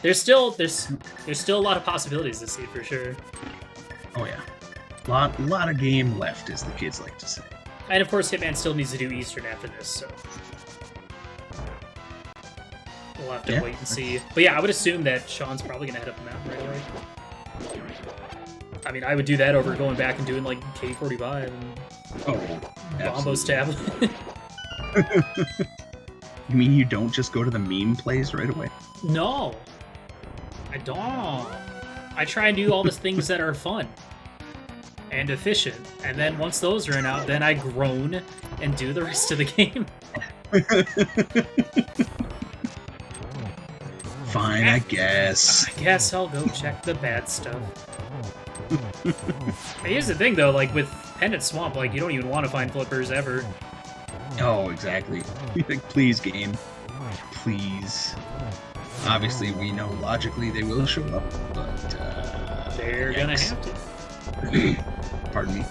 There's still a lot of possibilities to see for sure. Oh yeah, lot of game left, as the kids like to say. And of course, Hitman still needs to do Eastern after this, so we'll have to wait and see. But yeah, I would assume that Sean's probably gonna head up the mountain right away. I mean, I would do that over going back and doing like K45 and Bombo's tablet. You mean you don't just go to the meme plays right away? No, I don't. I try and do all the things that are fun and efficient, and then once those run out, then I groan and do the rest of the game. Fine, I guess. I guess I'll go check the bad stuff. Here's the thing, though, like, with Pendant Swamp, like, you don't even want to find flippers ever. Oh, exactly. Like, please, game. Please. Obviously, we know logically they will show up, but, they're gonna have to. Pardon me.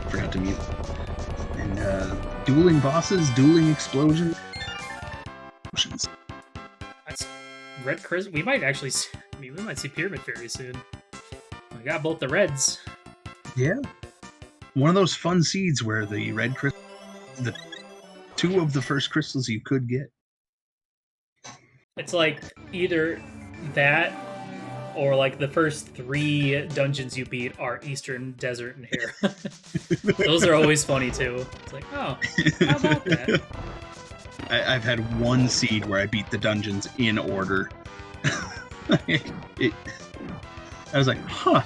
Forgot to mute. And, dueling bosses, dueling explosions. That's Red Chris. We might actually see, we might see Pyramid Fairy soon. We got both the reds. Yeah. One of those fun seeds where the red crystal, the two of the first crystals you could get. It's like either that or like the first 3 dungeons you beat are Eastern, Desert, and Hera. Those are always funny too. It's like, oh, how about that? I've had one seed where I beat the dungeons in order. I was like, huh.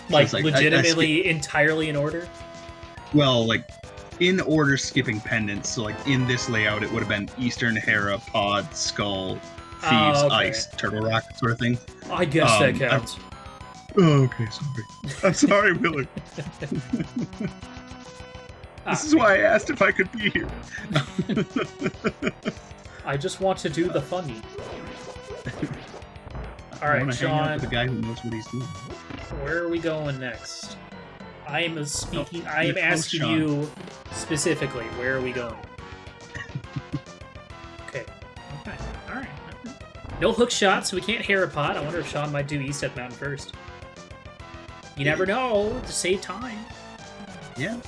Like, like legitimately entirely in order? Well, like, in order skipping pendants. So, like, in this layout, it would have been Eastern, Hera, Pod, Skull, Thieves, Ice, Turtle Rock sort of thing. I guess that counts. Okay, sorry. I'm sorry, Willard. This is why I asked if I could be here. I just want to do the funny. Alright, Sean. Hang out with the guy who knows what he's doing. Where are we going next? I am asking you specifically, where are we going? Okay. Alright. No hook shots, so we can't Hera Pod. I wonder if Sean might do East at Mountain first. You never know, to save time. Yeah.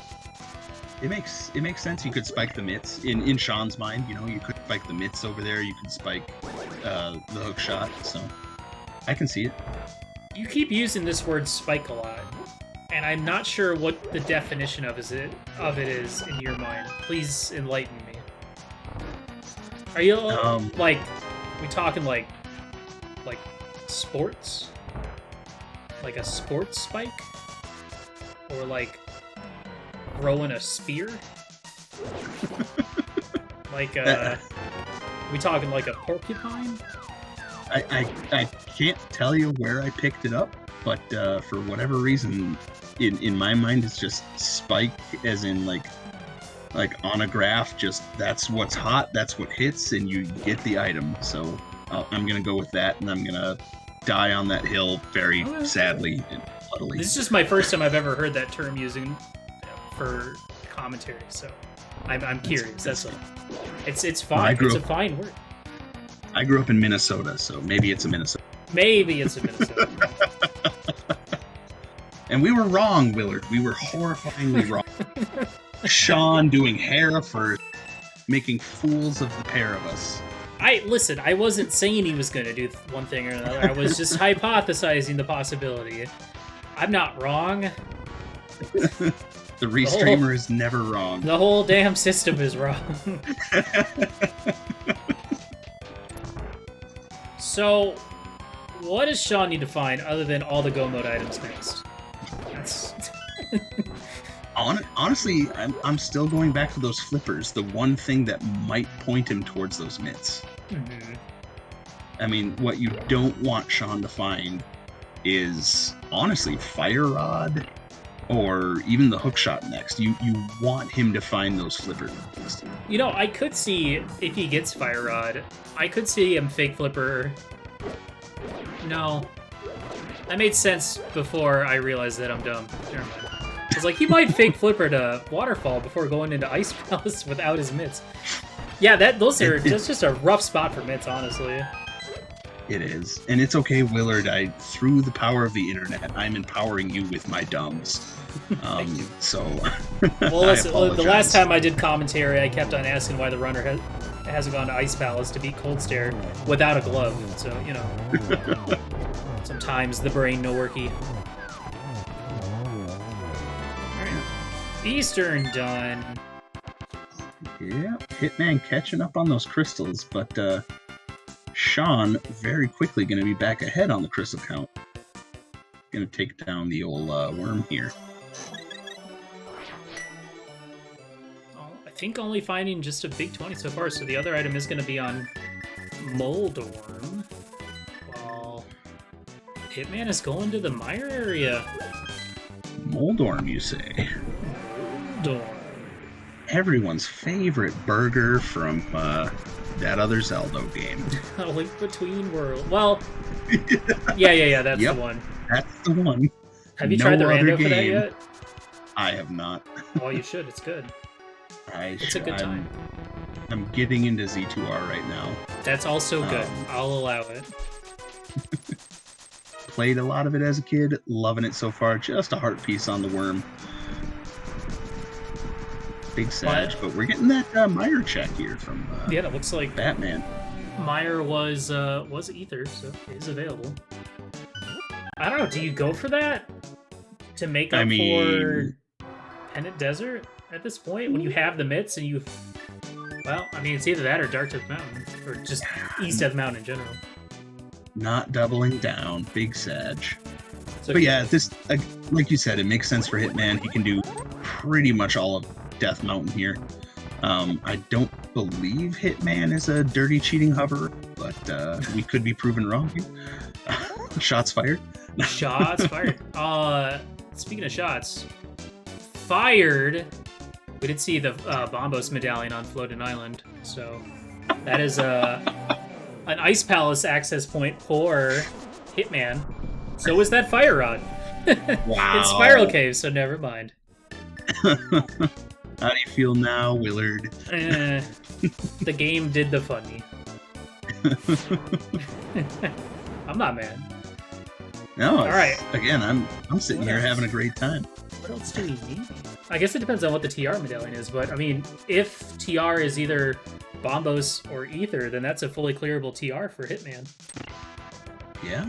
It makes sense. You could spike the mitts. In Sean's mind, you know, you could spike the mitts over there, you could spike the hook shot, so I can see it. You keep using this word spike a lot, and I'm not sure what the definition of it is in your mind. Please enlighten me. Are you like, we talking like sports? Like a sports spike? Or like throwing a spear? Like we talking like a porcupine? I can't tell you where I picked it up, but for whatever reason, in my mind, it's just spike, as in like on a graph. Just that's what's hot, that's what hits, and you get the item. So I'm gonna go with that, and I'm gonna die on that hill very sadly and bloodily. This is just my first time I've ever heard that term using for commentary, so I'm curious. That's all. It's fine. It's a fine word. I grew up in Minnesota, so maybe it's a Minnesota. Maybe it's a Minnesota. And we were wrong, Willard. We were horrifyingly wrong. Sean doing Hera first, making fools of the pair of us. Listen, I wasn't saying he was going to do one thing or another. I was just hypothesizing the possibility. I'm not wrong. The restreamer is never wrong. The whole damn system is wrong. So, what does Sean need to find other than all the Go Mode items next? That's... Honestly, I'm still going back to those flippers. The one thing that might point him towards those mitts. Mm-hmm. I mean, what you don't want Sean to find is, honestly, Fire Rod or even the hook shot next. You want him to find those flippers next. You know, I could see, if he gets Fire Rod, I could see him fake flipper. No. That made sense before I realized that I'm dumb. Never mind. It's like he might fake flipper to waterfall before going into Ice Palace without his mitts. Yeah, that's just a rough spot for mitts, honestly. It is. And it's okay, Willard. Through the power of the internet, I'm empowering you with my dumbs. Thank you. So, well, listen, the last time I did commentary, I kept on asking why the runner hasn't gone to Ice Palace to beat Cold Stare without a glove. So, you know, sometimes the brain no worky. Alright. Eastern done. Yeah, Hitman catching up on those crystals, but Sean very quickly going to be back ahead on the crystal count. Going to take down the old worm here. I think only finding just a big 20 so far, so the other item is going to be on Moldorm. While Hitman is going to the Mire area. Moldorm, you say? Moldorm. Everyone's favorite burger from that other Zelda game. A Link Between Worlds. Well, yeah, that's the one. That's the one. Have you tried the rando for that yet? I have not. Oh, you should. It's good. It's a good time. I'm getting into Z2R right now. That's also good. I'll allow it. Played a lot of it as a kid. Loving it so far. Just a heart piece on the worm. Big Sag, but we're getting that Mire check here from yeah, it looks like Batman. Mire was Ether, so it is available. I don't know, do you go for that? To make up for Pendant Desert at this point? When you have the mitts and you... Well, I mean, it's either that or Dark Death Mountain. Or just East Death Mountain in general. Not doubling down. Big Sag. So but yeah, this, like you said, it makes sense for Hitman. He can do pretty much all of Death Mountain here. I don't believe Hitman is a dirty cheating hover, but we could be proven wrong here. Shots fired. Shots fired. Speaking of shots fired, we did see the Bombos medallion on Floating Island, so that is an Ice Palace access point for Hitman. So was that Fire Rod. Wow. It's Spiral Cave, so never mind. How do you feel now, Willard? The game did the funny. I'm not mad. No, all right. Again, I'm sitting here having a great time. What else do we need? I guess it depends on what the TR medallion is, but I mean, if TR is either Bombos or Ether, then that's a fully clearable TR for Hitman. Yeah.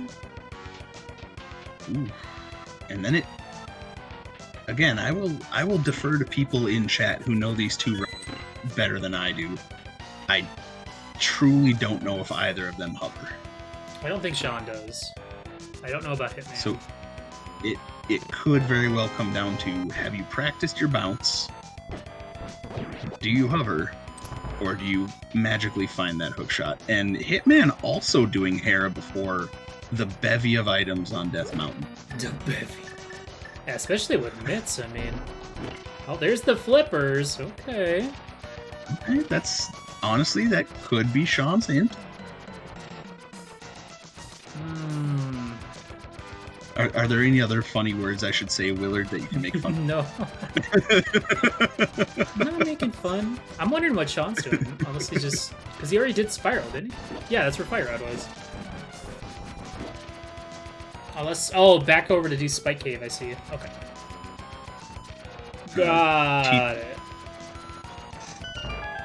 Ooh. And then it... Again, I will defer to people in chat who know these two better than I do. I truly don't know if either of them hover. I don't think Sean does. I don't know about Hitman. So it could very well come down to, have you practiced your bounce? Do you hover? Or do you magically find that hook shot? And Hitman also doing Hera before the bevy of items on Death Mountain. The bevy. Yeah, especially with mitts, I mean. Oh, there's the flippers. Okay. Okay, that's... Honestly, that could be Sean's hint. Are there any other funny words I should say, Willard, that you can make fun of? No. I'm not making fun. I'm wondering what Sean's doing. Honestly, just... Because he already did Spiral, didn't he? Yeah, that's where Fire Rod was. Oh, back over to do Spike Cave, I see. Okay. Got it.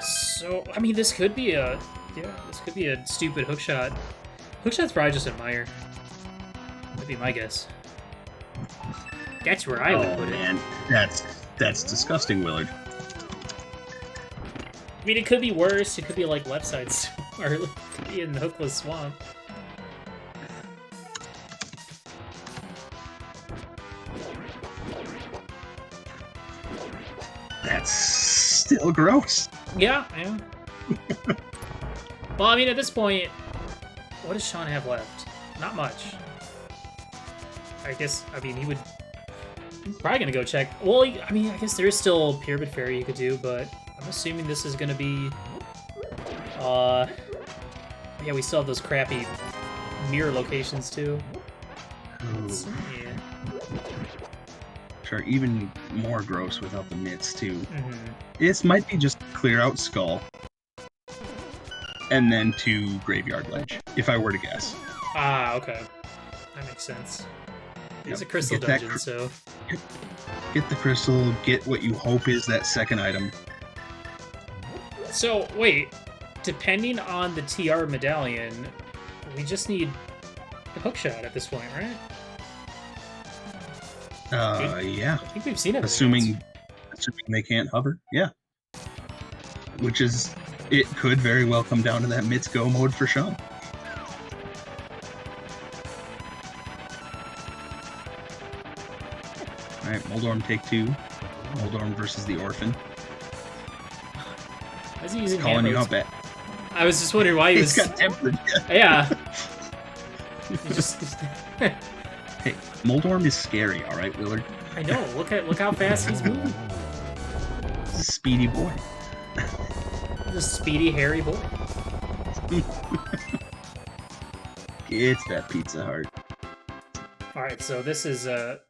So, I mean, this could be a... Yeah, this could be a stupid hookshot. Hookshot's probably just a Mire. That'd be my guess. That's where I would put it. Man, that's disgusting, Willard. I mean, it could be worse. It could be like left side, or it could be in the Hookless Swamp. That's still gross. Yeah. Well, I mean, at this point, what does Sean have left? Not much. I guess, I mean, he would... probably gonna go check. Well, I mean, I guess there is still Pyramid Fairy you could do, but I'm assuming this is gonna be... yeah, we still have those crappy mirror locations, too. Ooh. So, yeah. which are even more gross without the mitts too. Mm-hmm. This might be just clear out skull, and then to graveyard ledge, if I were to guess. Ah, okay. That makes sense. It's a crystal Get that dungeon, so... Get the crystal, get what you hope is that second item. So, wait. Depending on the TR medallion, we just need the hookshot at this point, right? Yeah. I think we've seen it. Assuming they can't hover, yeah. Which is, it could very well come down to that mitts go mode for Sean. Alright, Moldorm take 2. Moldorm versus the Orphan. Why is he using Calling you hammer? out back. I was just wondering why he was... He's got tempered. Yeah. He just... Hey, Moldorm is scary, alright, Willard? I know. Look how fast he's moving. He's a speedy boy. He's a speedy, hairy boy. It's that Pizza Heart. Alright, so this is a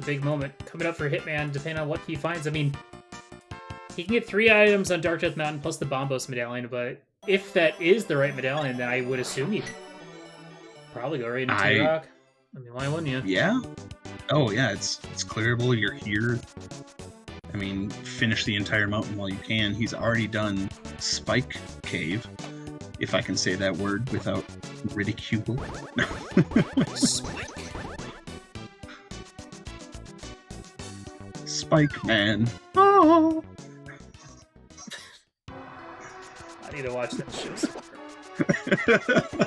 big moment coming up for Hitman, depending on what he finds. I mean, he can get 3 items on Dark Death Mountain plus the Bombos medallion, but if that is the right medallion, then I would assume he'd probably go right into T-Rock. I mean, why wouldn't you? Yeah. Oh, yeah, it's clearable. You're here. I mean, finish the entire mountain while you can. He's already done Spike Cave, if I can say that word without ridicule. Spike. Spike Man. Oh. I need to watch that show somewhere.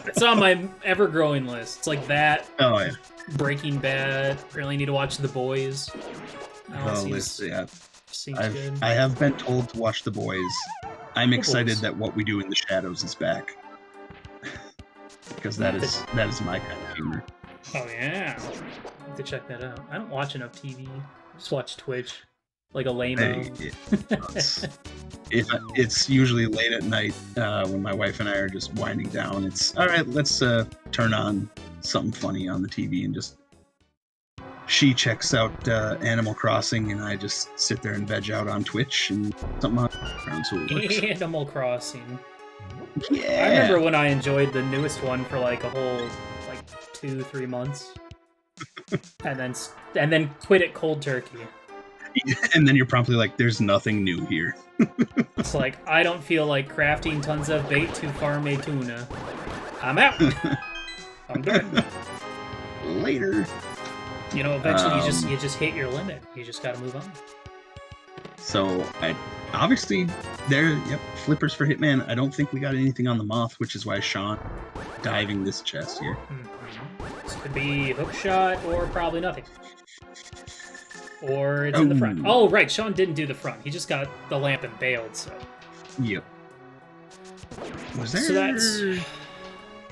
It's on my ever-growing list. It's like that. Oh, yeah. Breaking Bad. Really need to watch The Boys. Oh, yeah. Seems good. I have been told to watch The Boys. I'm excited Boys. that What We Do in the Shadows is back. Because that is my kind of humor. Oh, yeah. I have to check that out. I don't watch enough TV. I just watch Twitch. Like a lame-o. It's usually late at night when my wife and I are just winding down. It's, all right, let's turn on something funny on the TV and just... She checks out Animal Crossing, and I just sit there and veg out on Twitch and something on around, so it works. Animal Crossing. Yeah. I remember when I enjoyed the newest one for like a whole 2-3 months, and then quit it cold turkey. And then you're promptly like, "There's nothing new here." It's like, I don't feel like crafting tons of bait to farm a tuna. I'm out. I'm done. Later. You know, eventually you just hit your limit. You just got to move on. So, obviously, flippers for Hitman. I don't think we got anything on the Moth, which is why Sean diving this chest here. Mm-hmm. This could be hookshot or probably nothing. Or it's in the front. Oh, right. Sean didn't do the front. He just got the lamp and bailed, so. Yep. Was there... So that's...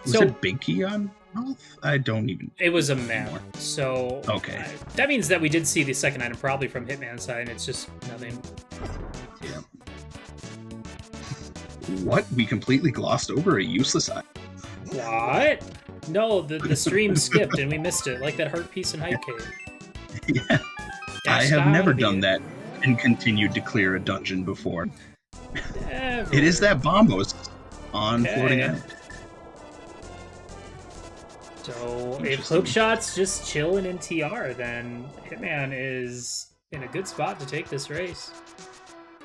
Was there big key on Moth? I don't even... It was a map, so... Okay. That means that we did see the second item probably from Hitman's side, and it's just nothing. Yeah. What? We completely glossed over a useless item. What? No, the stream skipped and we missed it, like that heart piece in Hype Cave. Yeah. I have never done that and continued to clear a dungeon before. Never. It is that Bombos on Floating Island. So if Hookshot's just chilling in TR, then Hitman is in a good spot to take this race.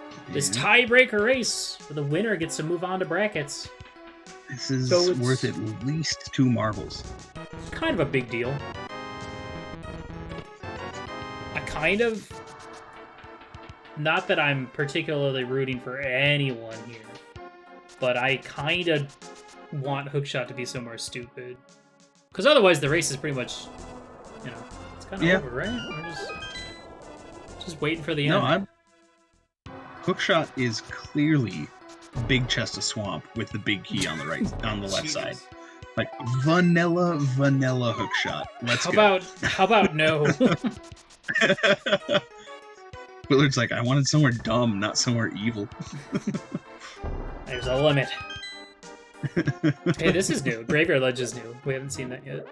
Yeah. This tiebreaker race, where the winner gets to move on to brackets. This is worth at least 2 marbles. Kind of a big deal. Not that I'm particularly rooting for anyone here, but I kind of want Hookshot to be somewhere stupid. Because otherwise the race is pretty much, it's kind of over, right? We're just waiting for the end. Hookshot is clearly big chest of swamp with the big key on the on the left side. Like vanilla Hookshot. Let's go. How about no? Willard's like, I wanted somewhere dumb, not somewhere evil. There's a limit. Hey, this is new. Graveyard Ledge is new. We haven't seen that yet.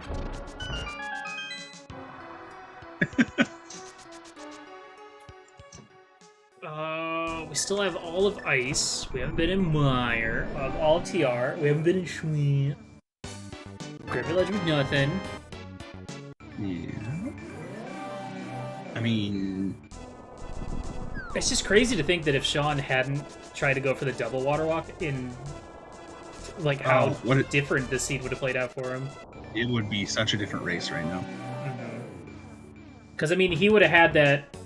We still have all of Ice. We haven't been in Mire. All of TR. We haven't been in Shwee. Graveyard Ledge with nothing. Yeah. I mean... It's just crazy to think that if Sean hadn't tried to go for the double water walk in... Like, how different this seed would have played out for him. It would be such a different race right now. Because, I mean, he would have had that...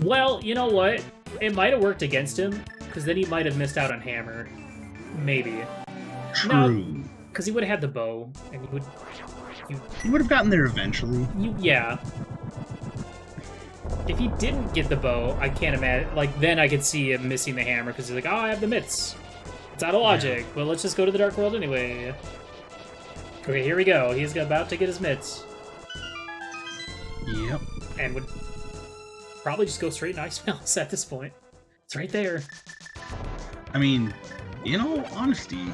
Well, you know what? It might have worked against him, because then he might have missed out on Hammer. Maybe. True. Because he would have had the bow, and he would have gotten there eventually. Yeah. If he didn't get the bow, I can't imagine... Like, then I could see him missing the Hammer, because he's like, oh, I have the mitts. It's out of logic, but let's just go to the Dark World anyway. Okay, here we go. He's about to get his mitts. Yep. And would probably just go straight in Ice Mouse at this point. It's right there. I mean, in all honesty,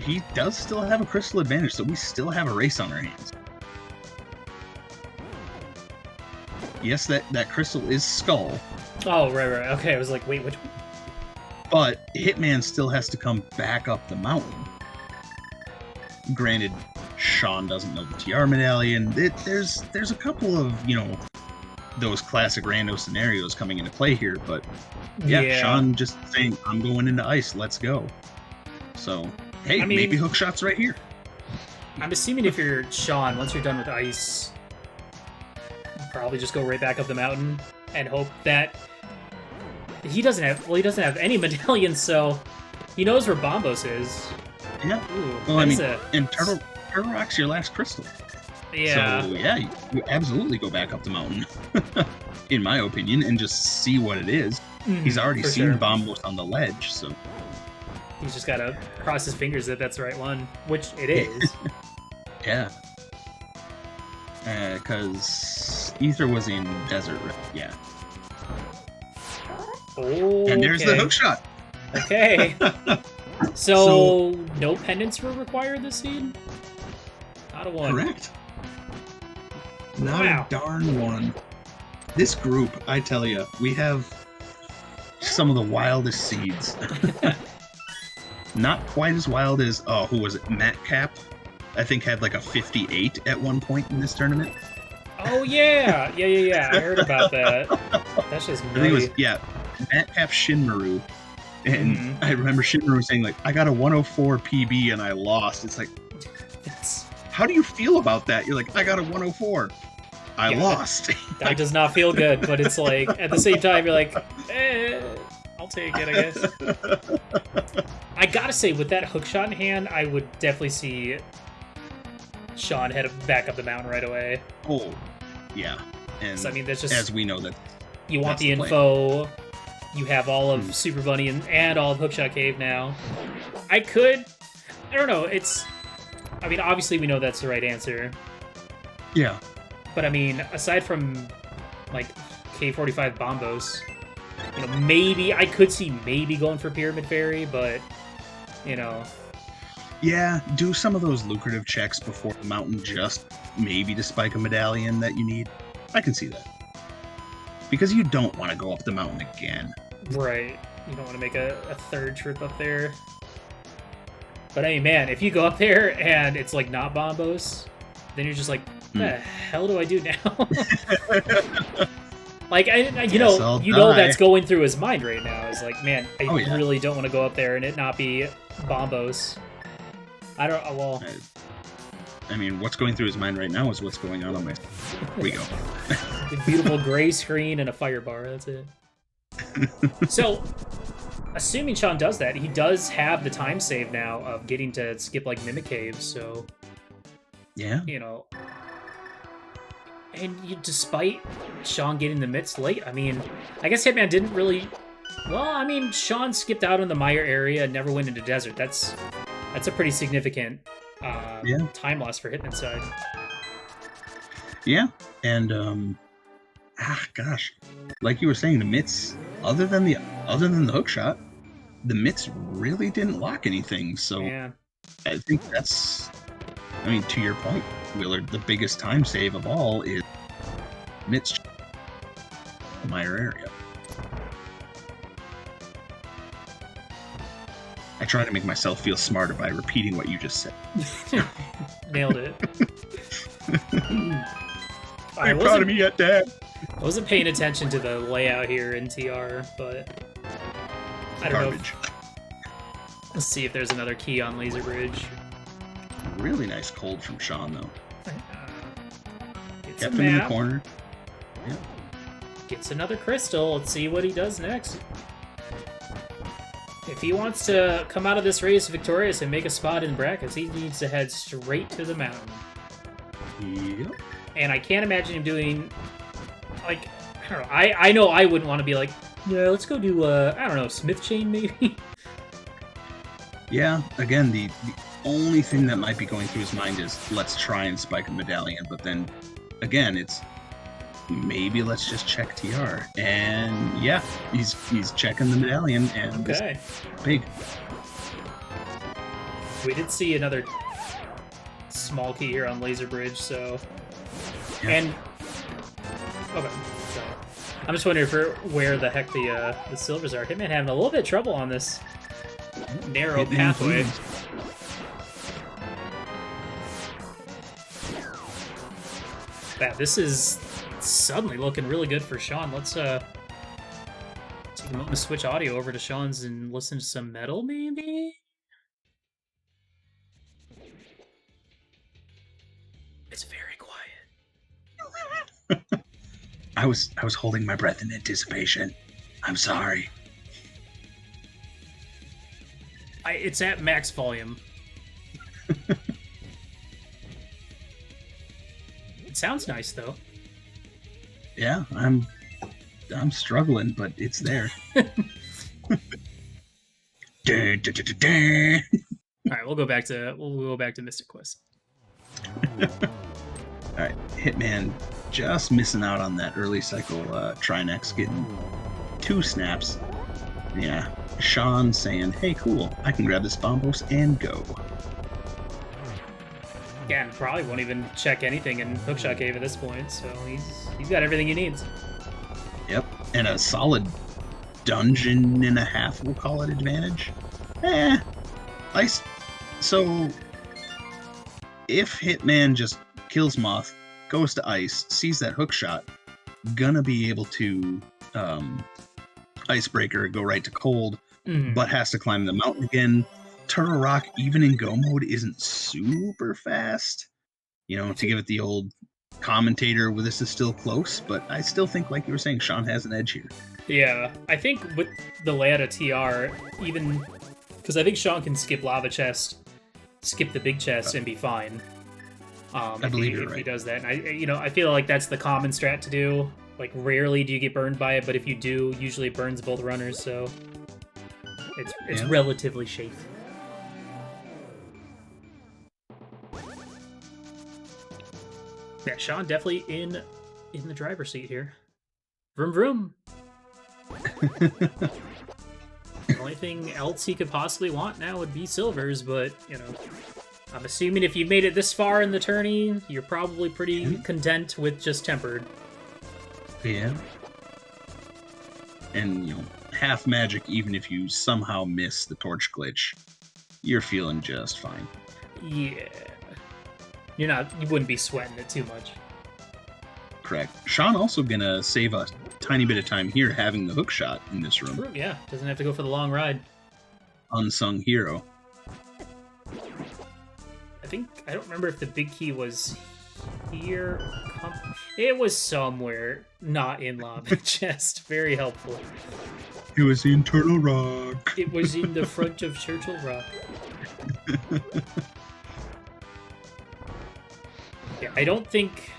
he does still have a crystal advantage, so we still have a race on our hands. Yes, that crystal is Skull. Oh, right. Okay, I was like, wait, which one? But Hitman still has to come back up the mountain. Granted, Sean doesn't know the TR medallion. There's a couple of, those classic rando scenarios coming into play here, but yeah, Sean just saying, I'm going into Ice, let's go. So, hey, maybe hook shot's right here. I'm assuming if you're Sean, once you're done with Ice, you probably just go right back up the mountain and hope that he doesn't have any medallions, so he knows where Bombos is. Yeah. Ooh, well, and Turtle Rock's your last crystal. Yeah. So, yeah, you absolutely go back up the mountain, in my opinion, and just see what it is. He's already seen Bombos on the ledge, so... He's just gotta cross his fingers that that's the right one, which it is. Yeah. Because Ether was in Desert, yeah. Oh, and there's the hook shot. Okay. So no pendants were required this seed? Not a one. Correct. Not a darn one. This group, I tell you, we have some of the wildest seeds. Not quite as wild as, who was it? Matt Cap, I think, had like a 58 at one point in this tournament. Oh, yeah. I heard about that. That's just nutty. I think it was, Matt Cap Shinmaru. And I remember Shinmaru saying, like, I got a 104 PB and I lost. It's like, how do you feel about that? You're like, I got a 104. I lost. That does not feel good, but it's like, at the same time, you're like, I'll take it, I guess. I gotta say, with that hookshot in hand, I would definitely see Sean head back up the mountain right away. Oh, yeah. And so, I mean, that's just... As we know that... You want the info... You have all of Super Bunny and all of Hookshot Cave now. I don't know, I mean, obviously we know that's the right answer. Yeah. But I mean, aside from, like, K45 Bombos, maybe, I could see maybe going for Pyramid Fairy, but, Yeah, do some of those lucrative checks before the mountain just maybe to spike a medallion that you need. I can see that. Because you don't want to go up the mountain again. Right. You don't want to make a third trip up there. But hey, man, if you go up there and it's like not Bombos, then you're just like, what the hell do I do now? Like, you know that's going through his mind right now. It's like, man, I really don't want to go up there and it not be Bombos. I mean, what's going through his mind right now is what's going on my... Here we go. The beautiful gray screen and a fire bar, that's it. So, assuming Sean does that, he does have the time save now of getting to skip, like, Mimic Caves, so... Yeah. And despite Sean getting the mitts late, I mean, I guess Hitman didn't really... Well, I mean, Sean skipped out on the Mire area and never went into Desert. That's a pretty significant time loss for Hitman's side. Yeah, and gosh, like you were saying, the mitts, other than the hook shot, the mitts really didn't lock anything. So I think that's, to your point, Willard, the biggest time save of all is mitts Mire area. I try to make myself feel smarter by repeating what you just said. Nailed it. Are you proud of me yet, Dad? I wasn't paying attention to the layout here in TR, but I don't know. Let's see if there's another key on Laser Bridge. Really nice cold from Sean, though. Gets Kept a him in the map. corner. Yeah. Gets another crystal. Let's see what he does next. If he wants to come out of this race victorious and make a spot in brackets, he needs to head straight to the mountain. Yep. And I can't imagine him doing, like, I don't know. I know I wouldn't want to be like, yeah, let's go do, I don't know, Smith Chain maybe? Yeah, again, the only thing that might be going through his mind is, let's try and spike a medallion, but then, again, it's, maybe let's just check TR. And yeah, he's checking the medallion, and Okay. Big. We did see another small key here on Laser Bridge, so... Yeah. And... Okay, so... I'm just wondering where the heck the silvers are. Hitman having a little bit of trouble on this narrow Hitman pathway. wins. Yeah, this is suddenly looking really good for Sean. Let's take a moment to switch audio over to Sean's and listen to some metal, maybe? It's very quiet. I was holding my breath in anticipation. I'm sorry. It's at max volume. It sounds nice, though. Yeah, I'm struggling, but it's there. Dun, dun, dun, dun, dun. All right, we'll go back to Mystic Quest. All right, Hitman just missing out on that early cycle Trinex, getting 2 snaps. Yeah, Sean saying, "Hey, cool, I can grab this bombos and go." Yeah, and probably won't even check anything in Hookshot Cave at this point, so he's got everything he needs. Yep, and a solid dungeon and a half, we'll call it, advantage. Ice. So, if Hitman just kills Moth, goes to ice, sees that hookshot, gonna be able to icebreaker, go right to cold, but has to climb the mountain again. Turtle Rock, even in go mode, isn't super fast. You know, to give it the old commentator, well, this is still close, but I still think, like you were saying, Sean has an edge here. Yeah, I think with the layout of TR, even because I think Sean can skip Lava Chest, skip the big chest, and be fine. I believe you're right. If he does that, and I feel like that's the common strat to do. Like, rarely do you get burned by it, but if you do, usually it burns both runners, so it's relatively safe. Yeah, Sean definitely in the driver's seat here. Vroom vroom. The only thing else he could possibly want now would be silvers, but, I'm assuming if you've made it this far in the tourney, you're probably pretty content with just tempered. Yeah. And, half magic, even if you somehow miss the torch glitch, you're feeling just fine. Yeah. You wouldn't be sweating it too much. Correct. Sean also gonna save a tiny bit of time here having the hook shot in this room. True, yeah. Doesn't have to go for the long ride. Unsung hero. I don't remember if the big key was here. It was somewhere not in Lava Chest. Very helpful. It was in Turtle Rock. It was in the front of Turtle Rock. Yeah, I don't think...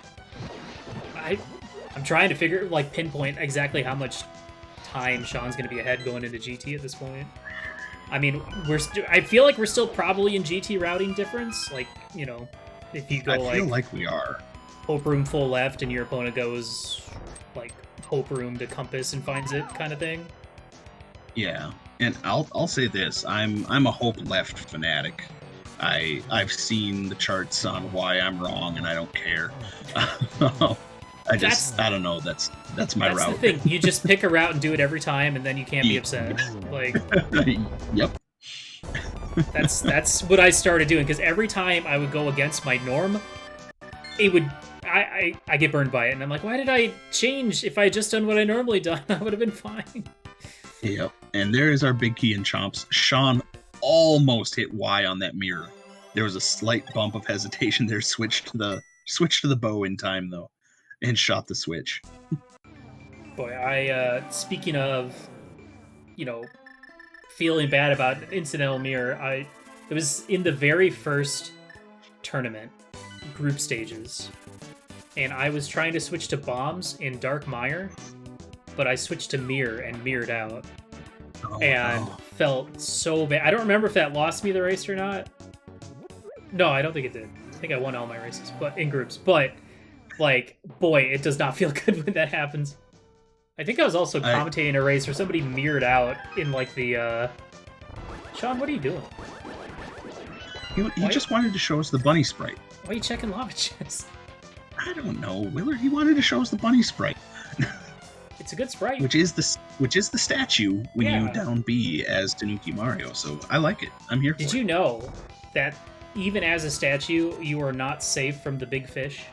I'm trying to pinpoint exactly how much time Sean's going to be ahead going into GT at this point. I mean, I feel like we're still probably in GT routing difference. Like, if you go I feel like we are. Hope Room full left and your opponent goes, like, Hope Room to Compass and finds it kind of thing. Yeah, and I'll say this. I'm a Hope left fanatic. I've seen the charts on why I'm wrong, and I don't care. I don't know. That's my route. That's the thing. You just pick a route and do it every time, and then you can't be upset. Like, yep. That's what I started doing, because every time I would go against my norm, it would I get burned by it, and I'm like, why did I change? If I had just done what I normally done, I would have been fine. Yep. And there is our big key in chomps. Sean almost hit Y on that mirror. There was a slight bump of hesitation there. Switched to the bow in time though, and shot the switch. Boy, speaking of, feeling bad about incidental mirror, it was in the very first tournament, group stages, and I was trying to switch to bombs in Dark Mire, but I switched to mirror and mirrored out, and felt so bad. I don't remember if that lost me the race or not. No, I don't think it did. I think I won all my races, but in groups. But, like, boy, it does not feel good when that happens. I think I was also commentating a race where somebody mirrored out in, like, the, Sean, what are you doing? He just wanted to show us the bunny sprite. Why are you checking lava chest? I don't know, Willard. He wanted to show us the bunny sprite. It's a good sprite. Which is the statue when you down B as Tanuki Mario. So I like it. I'm here for it. Did you know that even as a statue, you are not safe from the big fish?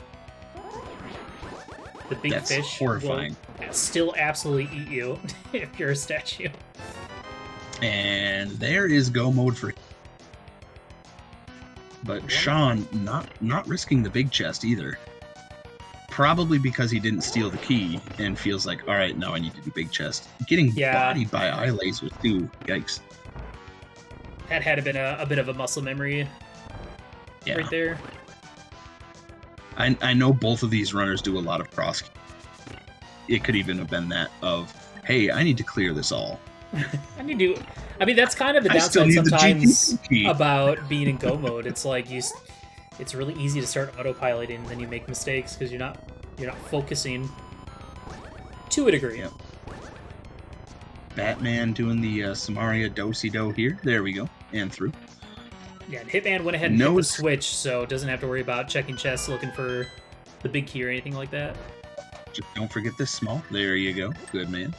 The big fish horrifying. Will still absolutely eat you if you're a statue. And there is go mode for. But Sean not risking the big chest either. Probably because he didn't steal the key and feels like, all right, now I need to do big chest. Getting bodied by eye lasers too. Yikes. That had been a bit of a muscle memory right there. I know both of these runners do a lot of cross. It could even have been that of, hey, I need to clear this all. I mean, that's kind of the downside sometimes about being in go mode. It's like it's really easy to start autopiloting, and then you make mistakes because you're not focusing to a degree. Yep. Batman doing the Samaria do-si-do here. There we go. And through. Yeah, and Hitman went ahead and hit the switch, so doesn't have to worry about checking chests, looking for the big key or anything like that. Just don't forget this small. There you go. Good man.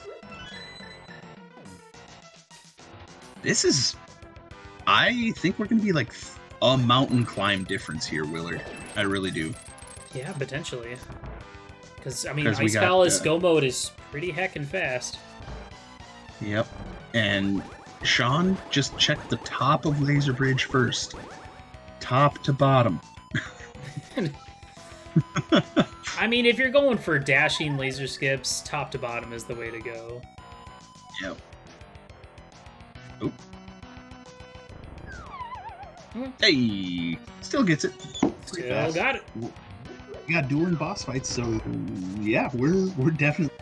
This is... I think we're going to be like a mountain climb difference here, Willard. I really do. Yeah, potentially. Because, I mean, Ice Palace Go mode is pretty heckin' fast. Yep. And Sean, just check the top of Laser Bridge first. Top to bottom. I mean, if you're going for dashing laser skips, top to bottom is the way to go. Yep. Oh. Hey, still gets it. Still got it. We got dueling boss fights, so yeah, we're definitely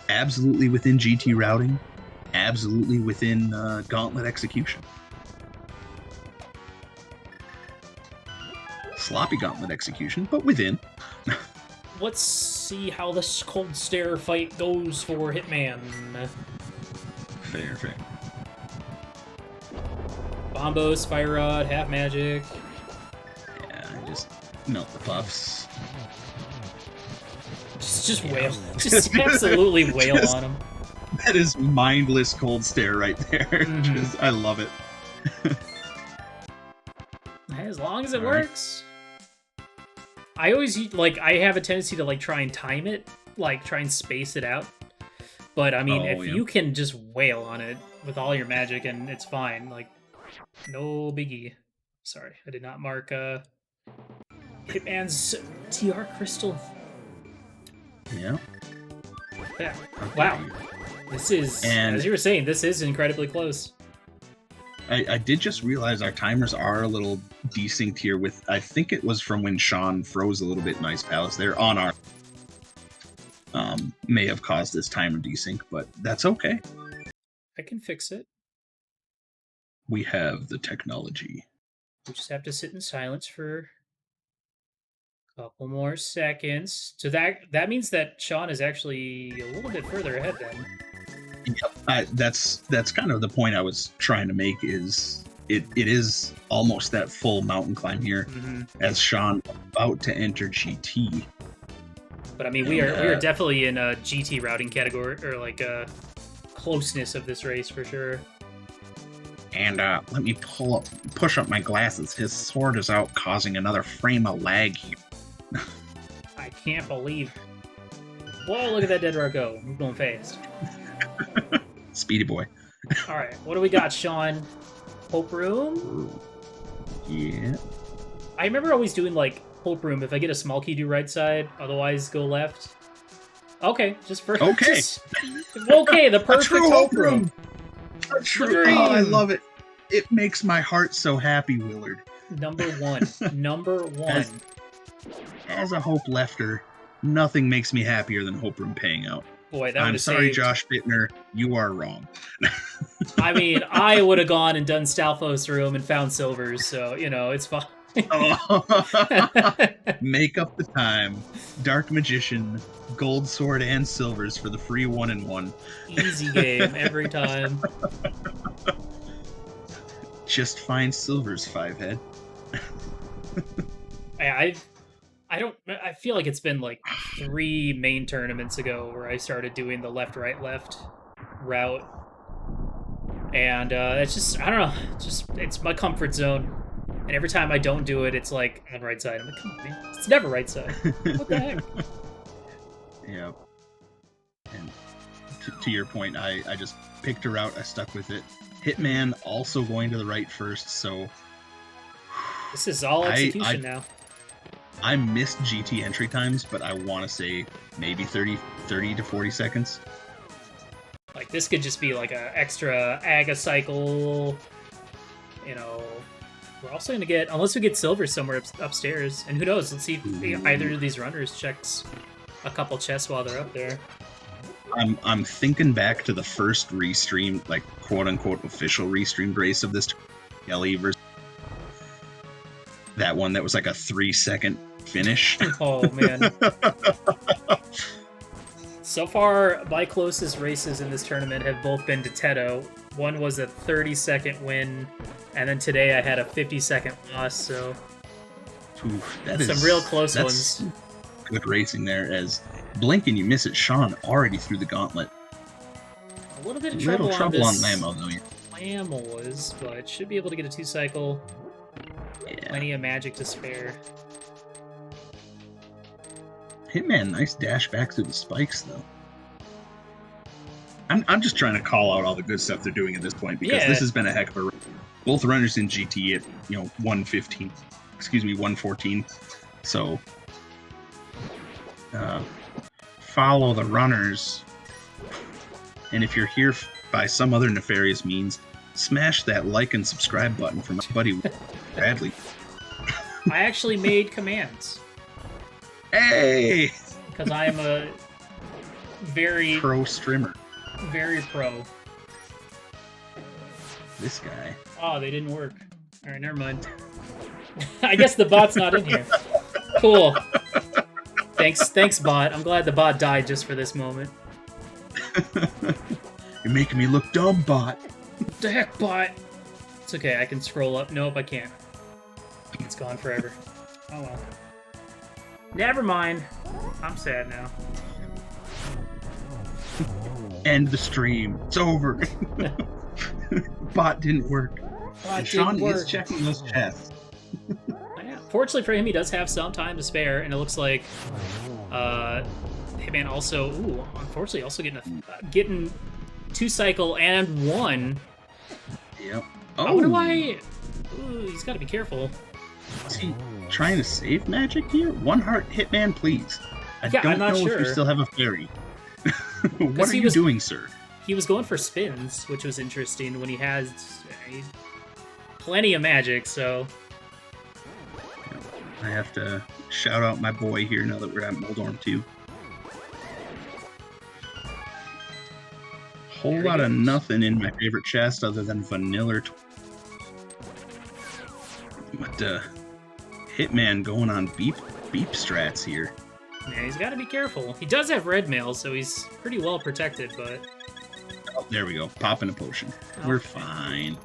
absolutely within GT routing, absolutely within gauntlet execution. Sloppy gauntlet execution, but within. Let's see how this cold stare fight goes for Hitman. Fair. Bombos, Fire Rod, Half Magic. Yeah, just melt the puffs. Just wail. Just absolutely wail on him. That is mindless cold stare right there. I love it. As long as it works. I always, I have a tendency to, try and time it. Try and space it out. But, I mean, if you can just wail on it with all your magic and it's fine, no biggie. Sorry, I did not mark, Hitman's TR Crystal. Yeah. Yeah. Wow. This is, as you were saying, this is incredibly close. I did just realize our timers are a little desynced here with, I think it was from when Sean froze a little bit in Ice Palace there on our, may have caused this timer desync, but that's okay. I can fix it. We have the technology. We just have to sit in silence for a couple more seconds. So that means that Sean is actually a little bit further ahead then. Yep. That's kind of the point I was trying to make is it is almost that full mountain climb here as Sean about to enter GT. But I mean, we are definitely in a GT routing category, or a closeness of this race for sure. And let me push up my glasses. His sword is out, causing another frame of lag here. I can't believe. Whoa! Look at that dead rock go. He's going fast. Speedy boy. All right, what do we got, Sean? Hope room. Yeah. I remember always doing like hope room. If I get a small key, do right side. Otherwise, go left. Okay, just for Okay. Okay, the perfect hope room. True. Oh, I love it. It makes my heart so happy, Willard. Number one. Number one. As a hope lefter, nothing makes me happier than hope room paying out. Boy, that I'm would sorry, saved. Josh Bittner. You are wrong. I mean, I would have gone and done Stalfos room and found silvers, so, you know, it's fine. Make up the time. Dark Magician, gold sword, and silvers for the free 1-in-1. Easy game every time. Just find silvers, 5-head. I feel like it's been like 3 main tournaments ago where I started doing the left, right, left route. And it's just, I don't know, it's my comfort zone. And every time I don't do it, it's like on right side. I'm like, come on, man. It's never right side. What the heck? Yeah. And to your point, I just picked a route, I stuck with it. Hitman also going to the right first, so... This is all execution now. I missed GT entry times, but I want to say maybe 30 to 40 seconds. Like, this could just be like a extra Aga cycle, you know... We're also going to get, unless we get silver somewhere upstairs, and who knows, let's see if either of these runners checks a couple chests while they're up there. I'm thinking back to the first restream, like quote-unquote official restreamed race of this Kelly versus that one that was like a 3-second finish. Oh, man. So far, my closest races in this tournament have both been to Teto. One was a 30-second win, and then today I had a 50-second loss, so... Oof, some real close ones. Good racing there, as blink and you miss it, Sean already threw the gauntlet. A little bit of trouble on Lammo, though. Lammo but should be able to get a 2-cycle. Yeah. Plenty of magic to spare. Hitman, nice dash back through the spikes, though. I'm just trying to call out all the good stuff they're doing at this point, because this has been a heck of a race. Both runners in GT at, 114. So, follow the runners. And if you're here by some other nefarious means, smash that like and subscribe button for my buddy Bradley. I actually made commands. Hey! Because I am a very... pro streamer. Very pro. This guy. Oh, they didn't work. Alright, never mind. I guess the bot's not in here. Cool. Thanks, bot. I'm glad the bot died just for this moment. You're making me look dumb, bot. What the heck, bot? It's okay, I can scroll up. Nope, I can't. It's gone forever. Oh well. Never mind. I'm sad now. End the stream. It's over. Bot didn't work. Sean is checking those chests. Fortunately for him, he does have some time to spare, and it looks like Hitman also, unfortunately, also getting 2-cycle and 1. Yep. Oh. I wonder why. He's got to be careful. Is he trying to save magic here? 1 heart, Hitman, please. I don't know if you still have a fairy. What are you doing, sir? He was going for spins, which was interesting when he has plenty of magic, so... I have to shout out my boy here now that we're at Moldorm 2. Whole lot of nothing in my favorite chest other than vanilla. But Hitman going on beep strats here. Yeah, he's got to be careful. He does have red mail, so he's pretty well protected, but... Oh, there we go. Popping a potion. Okay. We're fine.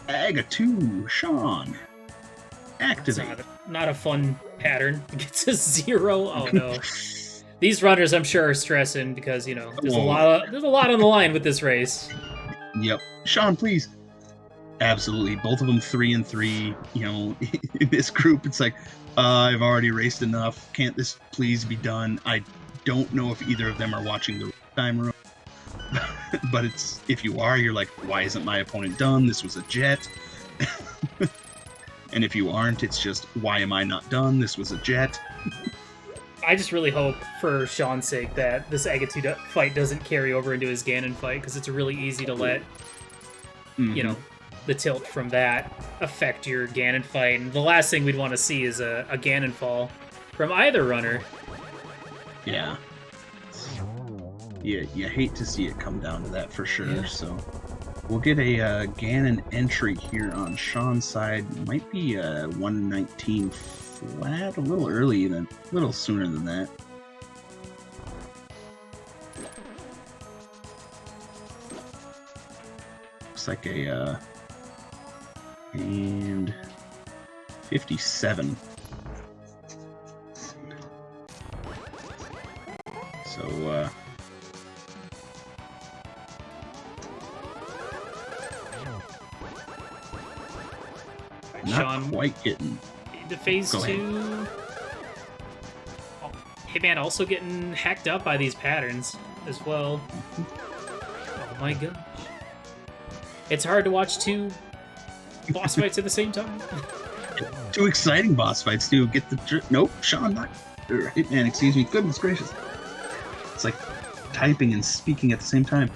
Aga 2, Sean. Activate. Not a fun pattern. It gets a 0. Oh no. These runners, I'm sure, are stressing because, there's a lot on the line with this race. Yep. Sean, please. Absolutely. Both of them 3-3. You know, in this group, it's like, I've already raced enough. Can't this please be done? I don't know if either of them are watching the time room. But it's, if you are, you're like, why isn't my opponent done? This was a jet. And if you aren't, it's just, why am I not done? This was a jet. I just really hope, for Sean's sake, that this Agatu fight doesn't carry over into his Ganon fight, because it's really easy to let, you know, the tilt from that affect your Ganon fight. And the last thing we'd want to see is a Ganon fall from either runner. Yeah. Yeah, you hate to see it come down to that for sure. Yeah. So we'll get a Ganon entry here on Sean's side. Might be a 119 flat, a little early, a little sooner than that. Looks like a and 57. So not Sean, quite getting into phase 2. Oh, Hitman also getting hacked up by these patterns as well. Oh my gosh. It's hard to watch two boss fights at the same time. Two exciting boss fights, too. Get the... Nope, Sean, not... Hitman, excuse me. Goodness gracious. It's like typing and speaking at the same time.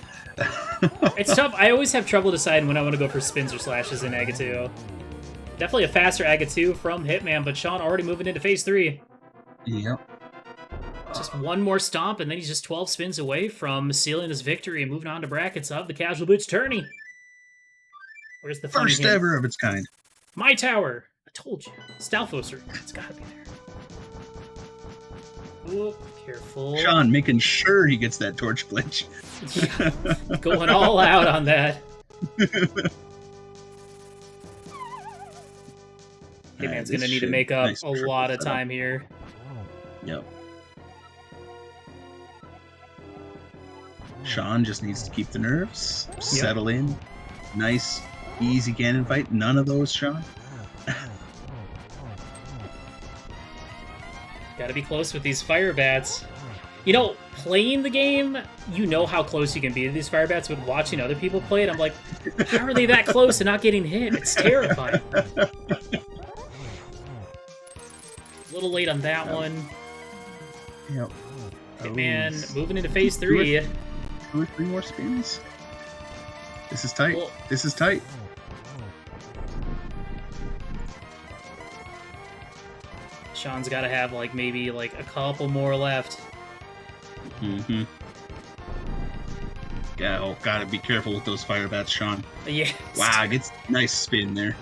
It's tough. I always have trouble deciding when I want to go for spins or slashes in Agatu. Definitely a faster Agatu from Hitman, but Sean already moving into phase 3. Yep. Just one more stomp, and then he's just 12 spins away from sealing his victory and moving on to brackets of the CasBoots Tourney. Where's the first ever of its kind? My tower. I told you. Stalfoser. It's gotta be there. Ooh, careful. Sean making sure he gets that torch glitch. Yeah, going all out on that. Hitman's gonna need to make up a lot of time here. Yep. Sean just needs to keep the nerves, settle in. Nice, easy Ganon fight. None of those, Sean. Gotta be close with these fire bats. You know, playing the game, you know how close you can be to these fire bats, but watching other people play it, I'm like, how are they that close and not getting hit? It's terrifying. A little late on that one. Yep. Hitman moving into phase 3. 2 or 3 more spins. This is tight. Well, this is tight. Sean's got to have maybe a couple more left. Mm-hmm. Yeah, gotta be careful with those fire bats, Sean. Yeah. Wow, gets nice spin there.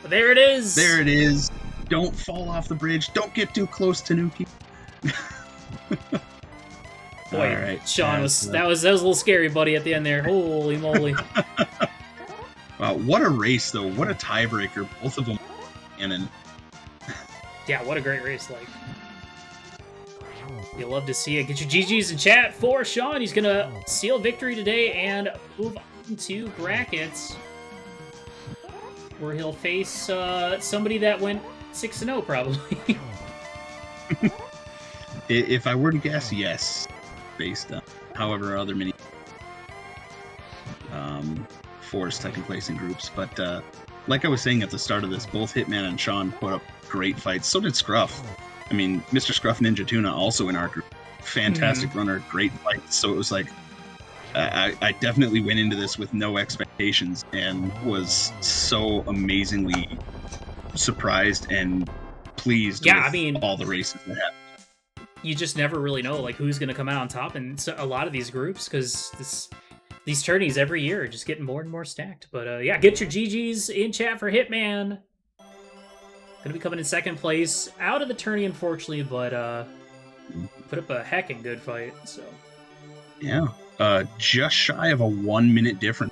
There it is. There it is. Don't fall off the bridge. Don't get too close to Nuki. Boy, right. Sean that was a little scary, buddy, at the end there. Holy moly! Wow, what a race though! What a tiebreaker! Both of them, and yeah, what a great race! You love to see it. Get your GGs in chat for Sean. He's gonna seal victory today and move on to brackets, where he'll face somebody that went 6-0 probably. If I were to guess, yes. Based on however other mini fours taking place in groups, but like I was saying at the start of this, both Hitman and Sean put up great fights. So did Scruff. I mean, Mr. Scruff Ninja Tuna also in our group, fantastic runner, great fight. So it was like I definitely went into this with no expectations and was so amazingly surprised and pleased. Yeah, with I mean, all the races that happened. You just never really know who's going to come out on top in a lot of these groups, because these tourneys every year are just getting more and more stacked. But yeah, get your GGs in chat for Hitman. Gonna be coming in second place out of the tourney, unfortunately, but put up a heckin' good fight. So yeah, just shy of a 1 minute difference.